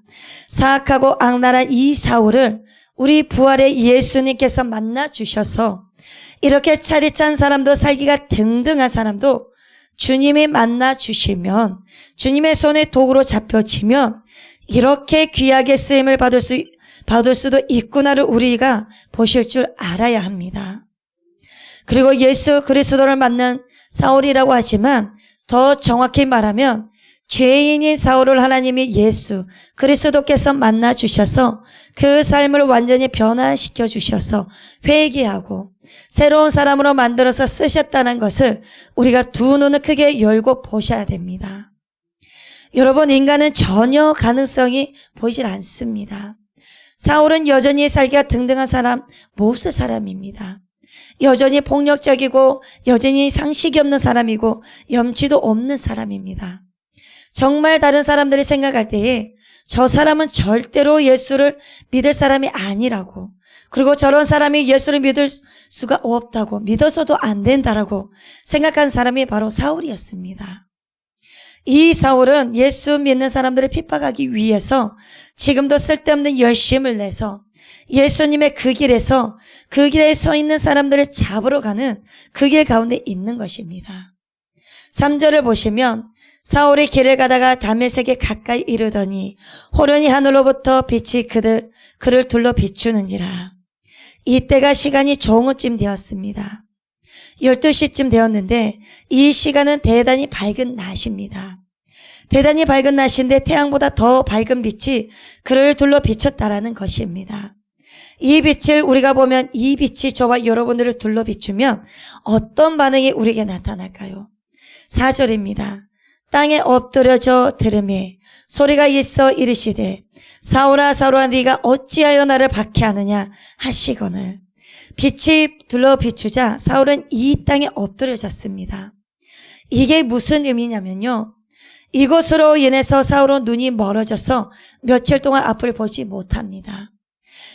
사악하고 악랄한 이 사울을 우리 부활의 예수님께서 만나 주셔서 이렇게 차디찬 사람도 살기가 등등한 사람도 주님이 만나 주시면, 주님의 손에 도구로 잡혀지면 이렇게 귀하게 쓰임을 받을 수도 있구나를 우리가 보실 줄 알아야 합니다. 그리고 예수 그리스도를 만난 사울이라고 하지만 더 정확히 말하면 죄인인 사울을 하나님이 예수 그리스도께서 만나 주셔서 그 삶을 완전히 변화시켜 주셔서 회개하고 새로운 사람으로 만들어서 쓰셨다는 것을 우리가 두 눈을 크게 열고 보셔야 됩니다. 여러분, 인간은 전혀 가능성이 보이질 않습니다. 사울은 여전히 살기가 등등한 사람, 몹쓸 사람입니다. 여전히 폭력적이고 여전히 상식이 없는 사람이고 염치도 없는 사람입니다. 정말 다른 사람들이 생각할 때에 저 사람은 절대로 예수를 믿을 사람이 아니라고, 그리고 저런 사람이 예수를 믿을 수가 없다고, 믿어서도 안 된다라고 생각한 사람이 바로 사울이었습니다. 이 사울은 예수 믿는 사람들을 핍박하기 위해서 지금도 쓸데없는 열심을 내서 예수님의 그 길에 서 있는 사람들을 잡으러 가는 그 길 가운데 있는 것입니다. 3절을 보시면 사울이 길을 가다가 다메섹에 가까이 이르더니 호련히 하늘로부터 빛이 그를 둘러 비추는지라. 이때가 시간이 종우쯤 되었습니다. 12시쯤 되었는데 이 시간은 대단히 밝은 낮입니다. 대단히 밝은 낮인데 태양보다 더 밝은 빛이 그를 둘러 비쳤다라는 것입니다. 이 빛을 우리가 보면, 이 빛이 저와 여러분들을 둘러 비추면 어떤 반응이 우리에게 나타날까요? 4절입니다. 땅에 엎드려져 들으매 소리가 있어 이르시되 사울아 사울아 네가 어찌하여 나를 박해하느냐 하시거늘. 빛이 둘러 비추자 사울은 이 땅에 엎드려졌습니다. 이게 무슨 의미냐면요, 이것으로 인해서 사울은 눈이 멀어져서 며칠 동안 앞을 보지 못합니다.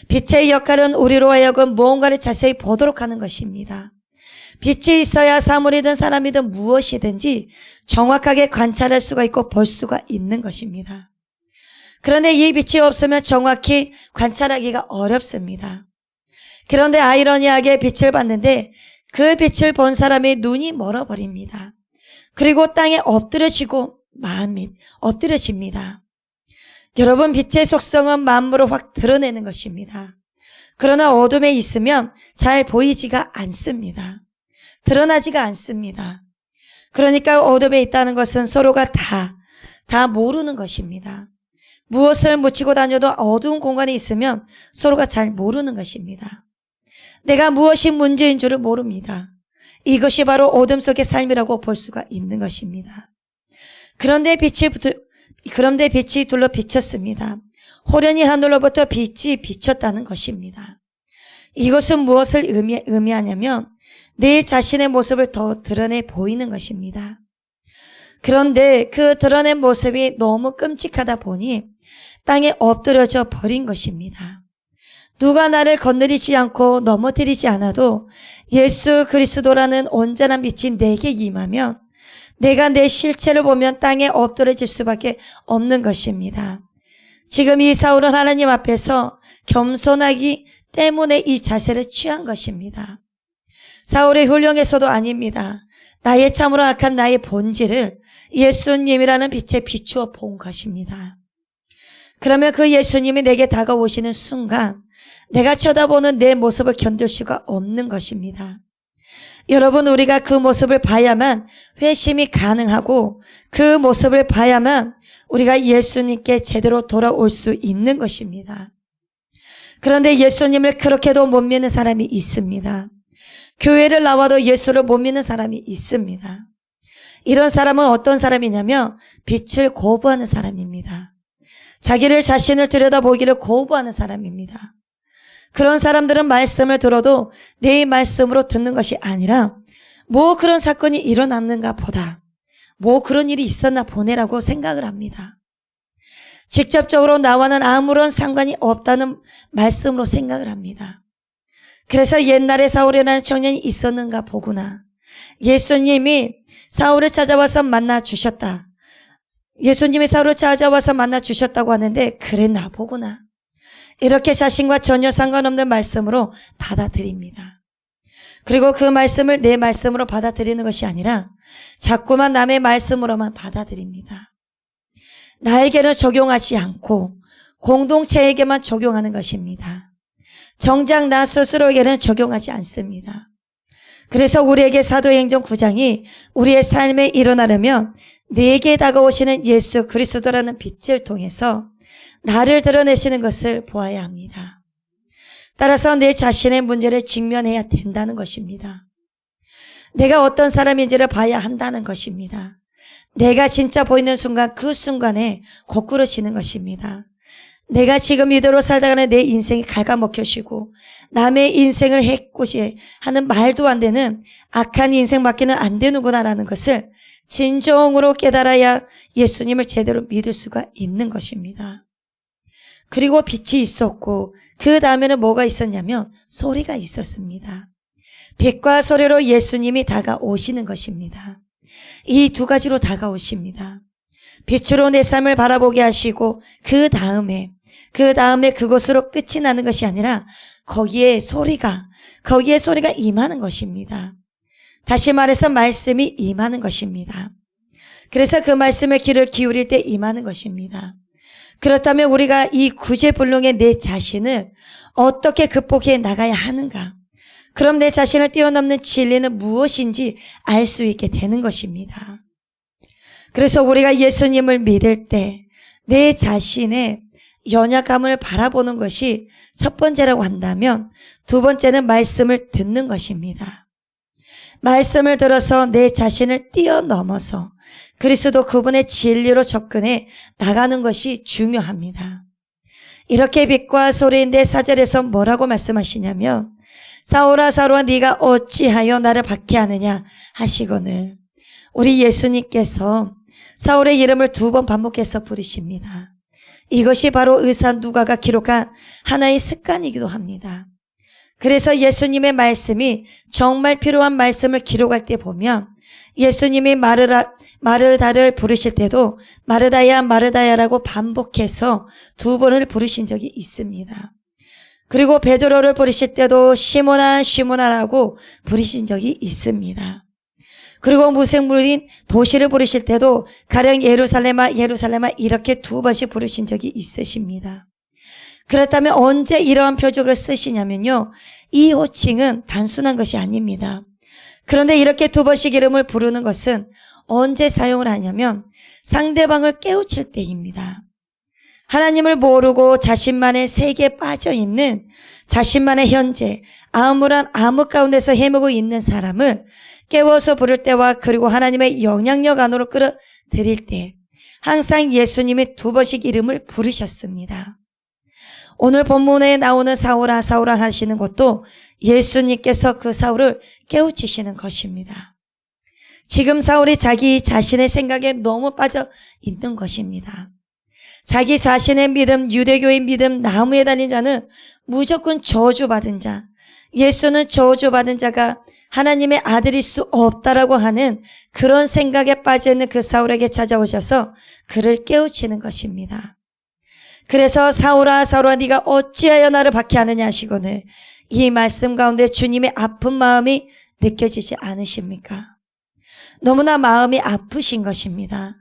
빛의 역할은 우리로 하여금 무언가를 자세히 보도록 하는 것입니다. 빛이 있어야 사물이든 사람이든 무엇이든지 정확하게 관찰할 수가 있고 볼 수가 있는 것입니다. 그런데 이 빛이 없으면 정확히 관찰하기가 어렵습니다. 그런데 아이러니하게 빛을 봤는데 그 빛을 본 사람의 눈이 멀어버립니다. 그리고 땅에 마음이 엎드려집니다. 여러분, 빛의 속성은 만물을 확 드러내는 것입니다. 그러나 어둠에 있으면 잘 보이지가 않습니다. 드러나지가 않습니다. 그러니까 어둠에 있다는 것은 서로가 다 모르는 것입니다. 무엇을 묻히고 다녀도 어두운 공간에 있으면 서로가 잘 모르는 것입니다. 내가 무엇이 문제인 줄을 모릅니다. 이것이 바로 어둠 속의 삶이라고 볼 수가 있는 것입니다. 그런데 빛이 둘러 비쳤습니다. 호련히 하늘로부터 빛이 비쳤다는 것입니다. 이것은 무엇을 의미하냐면 내 자신의 모습을 더 드러내 보이는 것입니다. 그런데 그 드러낸 모습이 너무 끔찍하다 보니 땅에 엎드려져 버린 것입니다. 누가 나를 건드리지 않고 넘어뜨리지 않아도 예수 그리스도라는 온전한 빛이 내게 임하면 내가 내 실체를 보면 땅에 엎드려질 수밖에 없는 것입니다. 지금 이 사울은 하나님 앞에서 겸손하기 때문에 이 자세를 취한 것입니다. 사울의 훌륭해서도 아닙니다. 나의 참으로 악한 나의 본질을 예수님이라는 빛에 비추어 본 것입니다. 그러면 그 예수님이 내게 다가오시는 순간 내가 쳐다보는 내 모습을 견딜 수가 없는 것입니다. 여러분, 우리가 그 모습을 봐야만 회심이 가능하고 그 모습을 봐야만 우리가 예수님께 제대로 돌아올 수 있는 것입니다. 그런데 예수님을 그렇게도 못 믿는 사람이 있습니다. 교회를 나와도 예수를 못 믿는 사람이 있습니다. 이런 사람은 어떤 사람이냐면 빛을 거부하는 사람입니다. 자기를 자신을 들여다보기를 거부하는 사람입니다. 그런 사람들은 말씀을 들어도 내 말씀으로 듣는 것이 아니라 뭐 그런 사건이 일어났는가 보다, 뭐 그런 일이 있었나 보네라고 생각을 합니다. 직접적으로 나와는 아무런 상관이 없다는 말씀으로 생각을 합니다. 그래서 옛날에 사울이라는 청년이 있었는가 보구나, 예수님이 사울을 찾아와서 만나 주셨다, 예수님이 사울을 찾아와서 만나 주셨다고 하는데 그랬나 보구나, 이렇게 자신과 전혀 상관없는 말씀으로 받아들입니다. 그리고 그 말씀을 내 말씀으로 받아들이는 것이 아니라 자꾸만 남의 말씀으로만 받아들입니다. 나에게는 적용하지 않고 공동체에게만 적용하는 것입니다. 정작 나 스스로에게는 적용하지 않습니다. 그래서 우리에게 사도행전 9장이 우리의 삶에 일어나려면 내게 다가오시는 예수 그리스도라는 빛을 통해서 나를 드러내시는 것을 보아야 합니다. 따라서 내 자신의 문제를 직면해야 된다는 것입니다. 내가 어떤 사람인지를 봐야 한다는 것입니다. 내가 진짜 보이는 순간 그 순간에 거꾸로 지는 것입니다. 내가 지금 이대로 살다가는 내 인생이 갉아먹혀지고 남의 인생을 해코지 하는 말도 안 되는 악한 인생밖에는 안 되는구나라는 것을 진정으로 깨달아야 예수님을 제대로 믿을 수가 있는 것입니다. 그리고 빛이 있었고 그 다음에는 뭐가 있었냐면 소리가 있었습니다. 빛과 소리로 예수님이 다가오시는 것입니다. 이 두 가지로 다가오십니다. 빛으로 내 삶을 바라보게 하시고 그 다음에 그것으로 끝이 나는 것이 아니라 거기에 소리가 임하는 것입니다. 다시 말해서 말씀이 임하는 것입니다. 그래서 그 말씀에 귀를 기울일 때 임하는 것입니다. 그렇다면 우리가 이 구제불능의 내 자신을 어떻게 극복해 나가야 하는가? 그럼 내 자신을 뛰어넘는 진리는 무엇인지 알 수 있게 되는 것입니다. 그래서 우리가 예수님을 믿을 때 내 자신의 연약함을 바라보는 것이 첫 번째라고 한다면 두 번째는 말씀을 듣는 것입니다. 말씀을 들어서 내 자신을 뛰어넘어서 그리스도 그분의 진리로 접근해 나가는 것이 중요합니다. 이렇게 빛과 소리인데 4절에서 뭐라고 말씀하시냐면 사울아 사울아 네가 어찌하여 나를 박해하느냐 하시거늘 우리 예수님께서 사울의 이름을 2번 반복해서 부르십니다. 이것이 바로 의사 누가가 기록한 하나의 습관이기도 합니다. 그래서 예수님의 말씀이 정말 필요한 말씀을 기록할 때 보면 예수님이 마르다를 부르실 때도 마르다야 마르다야라고 반복해서 2번을 부르신 적이 있습니다. 그리고 베드로를 부르실 때도 시몬아 시몬아라고 부르신 적이 있습니다. 그리고 무생물인 도시를 부르실 때도 가령 예루살렘아 예루살렘아 이렇게 2번씩 부르신 적이 있으십니다. 그렇다면 언제 이러한 표적을 쓰시냐면요. 이 호칭은 단순한 것이 아닙니다. 그런데 이렇게 2번씩 이름을 부르는 것은 언제 사용을 하냐면 상대방을 깨우칠 때입니다. 하나님을 모르고 자신만의 세계에 빠져있는 자신만의 현재 암울한 암흑 가운데서 헤매고 있는 사람을 깨워서 부를 때와 그리고 하나님의 영향력 안으로 끌어들일 때 항상 예수님이 2번씩 이름을 부르셨습니다. 오늘 본문에 나오는 사울아 사울아 하시는 것도 예수님께서 그 사울을 깨우치시는 것입니다. 지금 사울이 자기 자신의 생각에 너무 빠져 있는 것입니다. 자기 자신의 믿음, 유대교의 믿음, 나무에 달린 자는 무조건 저주받은 자, 예수는 저주받은 자가 하나님의 아들일 수 없다라고 하는 그런 생각에 빠져있는 그 사울에게 찾아오셔서 그를 깨우치는 것입니다. 그래서 사울아 사울아 네가 어찌하여 나를 박해하느냐 하시거늘 이 말씀 가운데 주님의 아픈 마음이 느껴지지 않으십니까? 너무나 마음이 아프신 것입니다.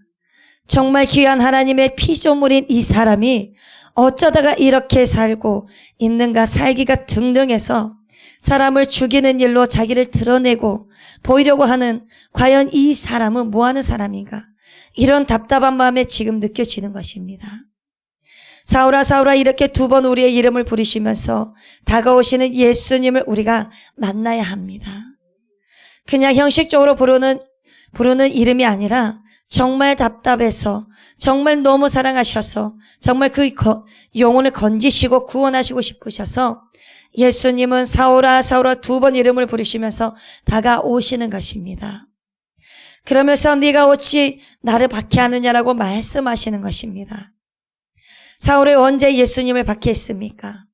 정말 귀한 하나님의 피조물인 이 사람이 어쩌다가 이렇게 살고 있는가 살기가 등등해서 사람을 죽이는 일로 자기를 드러내고 보이려고 하는 과연 이 사람은 뭐하는 사람인가 이런 답답한 마음에 지금 느껴지는 것입니다. 사울아 사울아 이렇게 2번 우리의 이름을 부르시면서 다가오시는 예수님을 우리가 만나야 합니다. 그냥 형식적으로 부르는 이름이 아니라 정말 답답해서 정말 너무 사랑하셔서 정말 그 영혼을 건지시고 구원하시고 싶으셔서 예수님은 사울아 사울아 2번 이름을 부르시면서 다가오시는 것입니다. 그러면서 네가 어찌 나를 박해하느냐라고 말씀하시는 것입니다. 사울이 언제 예수님을 박해했습니까?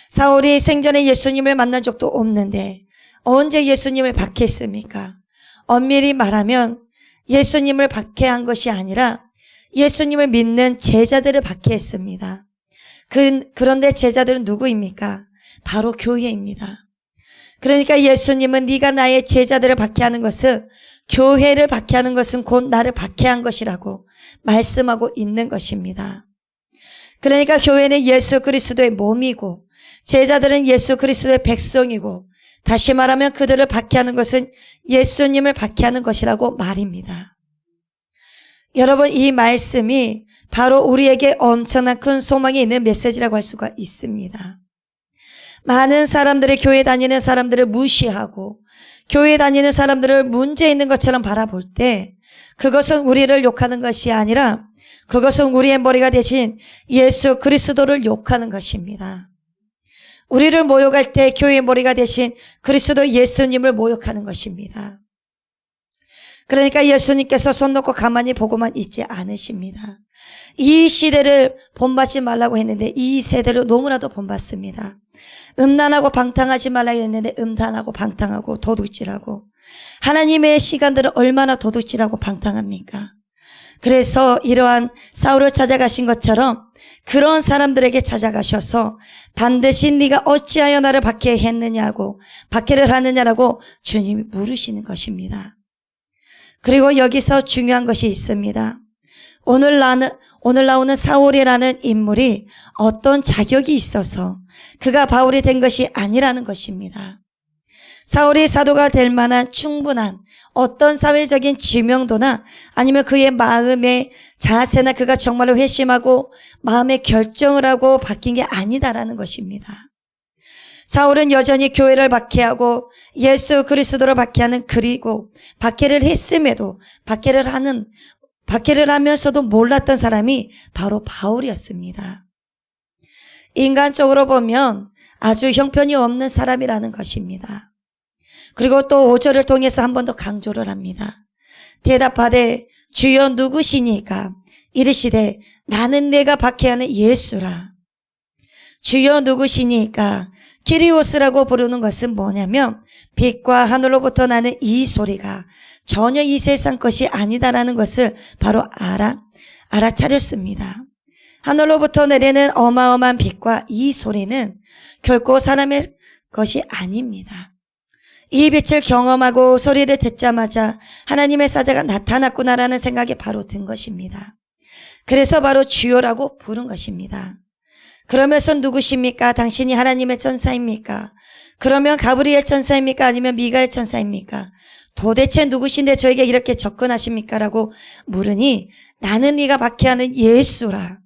사울이 생전에 예수님을 만난 적도 없는데 언제 예수님을 박해했습니까? 엄밀히 말하면 예수님을 박해한 것이 아니라 예수님을 믿는 제자들을 박해했습니다. 그런데 제자들은 누구입니까? 바로 교회입니다. 그러니까 예수님은 네가 나의 제자들을 박해하는 것은, 교회를 박해하는 것은 곧 나를 박해한 것이라고 말씀하고 있는 것입니다. 그러니까 교회는 예수 그리스도의 몸이고 제자들은 예수 그리스도의 백성이고, 다시 말하면 그들을 박해하는 것은 예수님을 박해하는 것이라고 말입니다. 여러분, 이 말씀이 바로 우리에게 엄청난 큰 소망이 있는 메시지라고 할 수가 있습니다. 많은 사람들이 교회 다니는 사람들을 무시하고 교회 다니는 사람들을 문제 있는 것처럼 바라볼 때, 그것은 우리를 욕하는 것이 아니라 그것은 우리의 머리가 되신 예수 그리스도를 욕하는 것입니다. 우리를 모욕할 때 교회의 머리가 되신 그리스도 예수님을 모욕하는 것입니다. 그러니까 예수님께서 손 놓고 가만히 보고만 있지 않으십니다. 이 시대를 본받지 말라고 했는데 이 세대를 너무나도 본받습니다. 음란하고 방탕하지 말라고 했는데 음란하고 방탕하고 도둑질하고, 하나님의 시간들을 얼마나 도둑질하고 방탕합니까? 그래서 이러한 사울을 찾아가신 것처럼 그런 사람들에게 찾아가셔서 반드시 네가 어찌하여 나를 박해했느냐고, 박해를 하느냐라고 주님이 물으시는 것입니다. 그리고 여기서 중요한 것이 있습니다. 오늘 나오는 사울이라는 인물이 어떤 자격이 있어서 그가 바울이 된 것이 아니라는 것입니다. 사울이 사도가 될 만한 충분한 어떤 사회적인 지명도나 아니면 그의 마음의 자세나 그가 정말로 회심하고 마음의 결정을 하고 바뀐 게 아니다라는 것입니다. 사울은 여전히 교회를 박해하고 예수 그리스도를 박해하는, 그리고 박해를 했음에도 박해를 하면서도 몰랐던 사람이 바로 바울이었습니다. 인간적으로 보면 아주 형편이 없는 사람이라는 것입니다. 그리고 또 5절을 통해서 한 번 더 강조를 합니다. 대답하되 주여 누구시니까? 이르시되 나는 내가 박해하는 예수라. 주여 누구시니까? 키리오스라고 부르는 것은 뭐냐면 빛과 하늘로부터 나는 이 소리가 전혀 이 세상 것이 아니다라는 것을 바로 알아차렸습니다. 하늘로부터 내리는 어마어마한 빛과 이 소리는 결코 사람의 것이 아닙니다. 이 빛을 경험하고 소리를 듣자마자 하나님의 사자가 나타났구나라는 생각이 바로 든 것입니다. 그래서 바로 주여라고 부른 것입니다. 그러면서 누구십니까? 당신이 하나님의 천사입니까? 그러면 가브리엘 천사입니까? 아니면 미가엘 천사입니까? 도대체 누구신데 저에게 이렇게 접근하십니까? 라고 물으니 나는 네가 박해하는 예수라.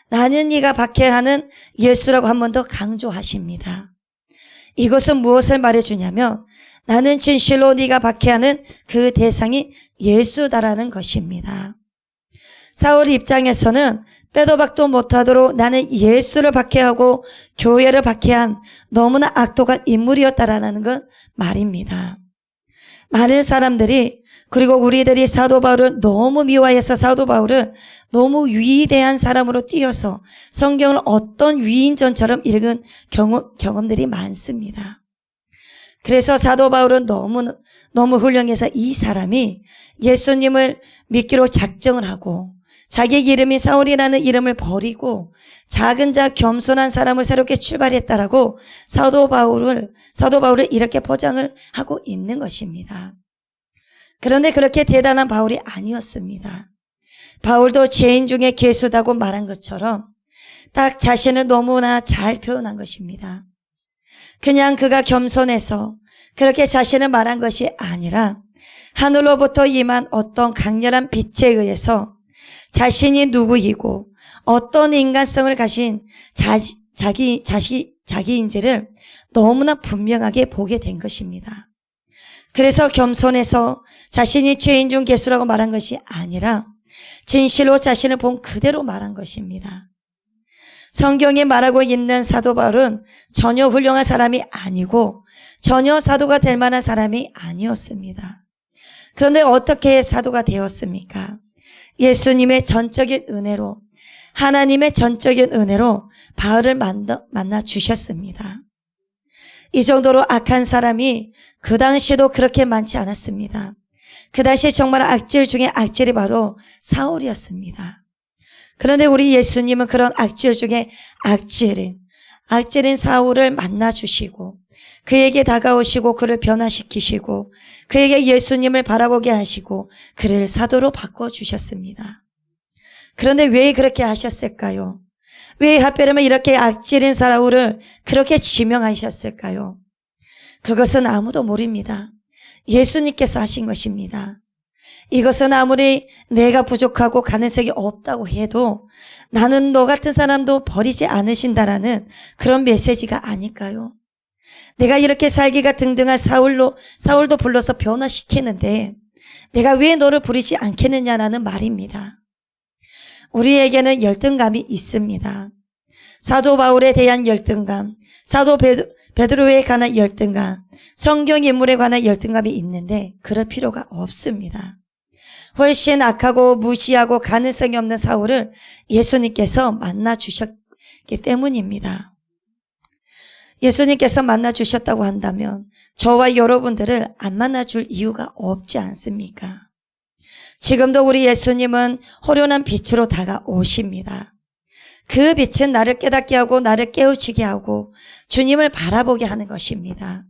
나는 네가 박해하는 예수라고 한 번 더 강조하십니다. 이것은 무엇을 말해주냐면 나는 진실로 네가 박해하는 그 대상이 예수다라는 것입니다. 사울 입장에서는 빼도 박도 못하도록 나는 예수를 박해하고 교회를 박해한 너무나 악독한 인물이었다라는 건 말입니다. 많은 사람들이, 그리고 우리들이 사도 바울을 너무 미워해서 사도 바울을 너무 위대한 사람으로 띄어서 성경을 어떤 위인전처럼 읽은 경험들이 많습니다. 그래서 사도 바울은 너무 훌륭해서 이 사람이 예수님을 믿기로 작정을 하고 자기 이름이 사울이라는 이름을 버리고 작은 자 겸손한 사람을 새롭게 출발했다라고 사도 바울을 이렇게 포장을 하고 있는 것입니다. 그런데 그렇게 대단한 바울이 아니었습니다. 바울도 죄인 중에 괴수다고 말한 것처럼 딱 자신을 너무나 잘 표현한 것입니다. 그냥 그가 겸손해서 그렇게 자신을 말한 것이 아니라 하늘로부터 임한 어떤 강렬한 빛에 의해서 자신이 누구이고 어떤 인간성을 가진 자기인지를 너무나 분명하게 보게 된 것입니다. 그래서 겸손해서 자신이 죄인 중 괴수라고 말한 것이 아니라 진실로 자신을 본 그대로 말한 것입니다. 성경에 말하고 있는 사도 바울은 전혀 훌륭한 사람이 아니고 전혀 사도가 될 만한 사람이 아니었습니다. 그런데 어떻게 사도가 되었습니까? 예수님의 전적인 은혜로, 하나님의 전적인 은혜로 바울을 만나 주셨습니다. 이 정도로 악한 사람이 그 당시에도 그렇게 많지 않았습니다. 그 당시 정말 악질 중에 악질이 바로 사울이었습니다. 그런데 우리 예수님은 그런 악질 중에 악질인 사울을 만나주시고 그에게 다가오시고 그를 변화시키시고 그에게 예수님을 바라보게 하시고 그를 사도로 바꿔주셨습니다. 그런데 왜 그렇게 하셨을까요? 왜 하필이면 이렇게 악질인 사울을 그렇게 지명하셨을까요? 그것은 아무도 모릅니다. 예수님께서 하신 것입니다. 이것은 아무리 내가 부족하고 가능성이 없다고 해도 나는 너 같은 사람도 버리지 않으신다라는 그런 메시지가 아닐까요? 내가 이렇게 살기가 등등한 사울도 불러서 변화시키는데 내가 왜 너를 부리지 않겠느냐라는 말입니다. 우리에게는 열등감이 있습니다. 사도 바울에 대한 열등감, 사도 베드로에 관한 열등감, 성경 인물에 관한 열등감이 있는데 그럴 필요가 없습니다. 훨씬 악하고 무시하고 가능성이 없는 사울을 예수님께서 만나주셨기 때문입니다. 예수님께서 만나주셨다고 한다면 저와 여러분들을 안 만나줄 이유가 없지 않습니까? 지금도 우리 예수님은 호련한 빛으로 다가오십니다. 그 빛은 나를 깨닫게 하고 나를 깨우치게 하고 주님을 바라보게 하는 것입니다.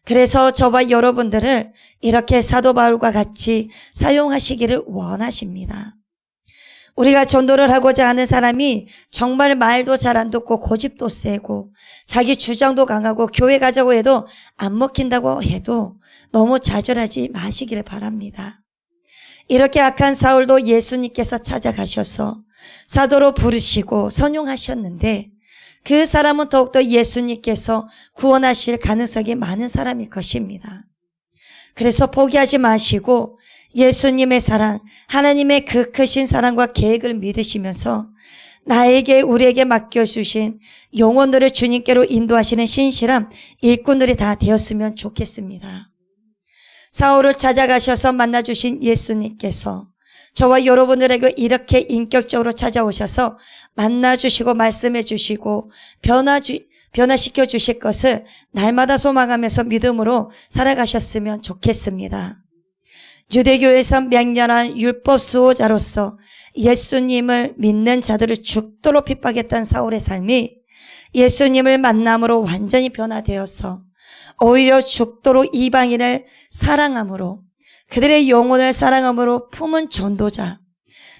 그래서 저와 여러분들을 이렇게 사도 바울과 같이 사용하시기를 원하십니다. 우리가 전도를 하고자 하는 사람이 정말 말도 잘 안 듣고 고집도 세고 자기 주장도 강하고 교회 가자고 해도 안 먹힌다고 해도 너무 좌절하지 마시기를 바랍니다. 이렇게 악한 사울도 예수님께서 찾아가셔서 사도로 부르시고 선용하셨는데 그 사람은 더욱더 예수님께서 구원하실 가능성이 많은 사람일 것입니다. 그래서 포기하지 마시고 예수님의 사랑, 하나님의 그 크신 사랑과 계획을 믿으시면서 나에게 우리에게 맡겨주신 영혼들을 주님께로 인도하시는 신실한 일꾼들이 다 되었으면 좋겠습니다. 사울을 찾아가셔서 만나주신 예수님께서 저와 여러분들에게 이렇게 인격적으로 찾아오셔서 만나주시고 말씀해 주시고 변화시켜 주실 것을 날마다 소망하면서 믿음으로 살아가셨으면 좋겠습니다. 유대교에서 맹렬한 율법 수호자로서 예수님을 믿는 자들을 죽도록 핍박했던 사울의 삶이 예수님을 만남으로 완전히 변화되어서 오히려 죽도록 이방인을 사랑함으로 그들의 영혼을 사랑함으로 품은 전도자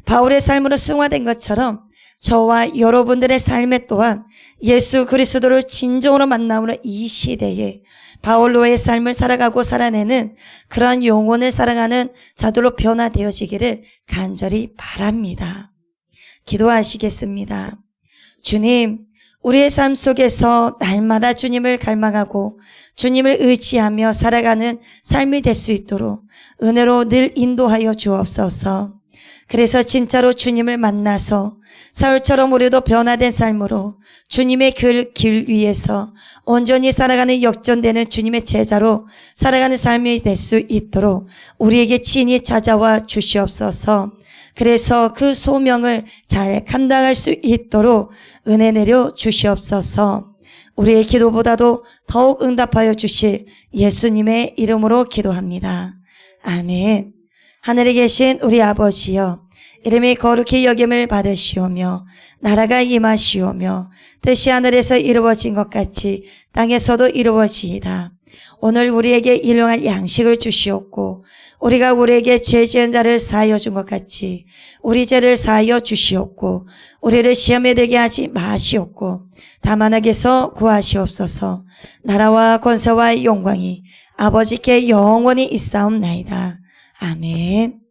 바울의 삶으로 승화된 것처럼 저와 여러분들의 삶에 또한 예수 그리스도를 진정으로 만남으로 이 시대에 바울로의 삶을 살아가고 살아내는 그러한 영혼을 사랑하는 자들로 변화되어지기를 간절히 바랍니다. 기도하시겠습니다. 주님, 우리의 삶 속에서 날마다 주님을 갈망하고 주님을 의지하며 살아가는 삶이 될 수 있도록 은혜로 늘 인도하여 주옵소서. 그래서 진짜로 주님을 만나서 사울처럼 우리도 변화된 삶으로 주님의 길 위에서 온전히 살아가는 역전되는 주님의 제자로 살아가는 삶이 될 수 있도록 우리에게 친히 찾아와 주시옵소서. 그래서 그 소명을 잘 감당할 수 있도록 은혜 내려 주시옵소서. 우리의 기도보다도 더욱 응답하여 주실 예수님의 이름으로 기도합니다. 아멘. 하늘에 계신 우리 아버지여, 이름이 거룩히 여김을 받으시오며 나라가 임하시오며 뜻이 하늘에서 이루어진 것 같이 땅에서도 이루어지이다. 오늘 우리에게 일용할 양식을 주시옵고 우리가 우리에게 죄 지은 자를 사하여 준 것 같이 우리 죄를 사하여 주시옵고 우리를 시험에 들게 하지 마시옵고 다만 악에서 구하시옵소서. 나라와 권세와 영광이 아버지께 영원히 있사옵나이다. 아멘.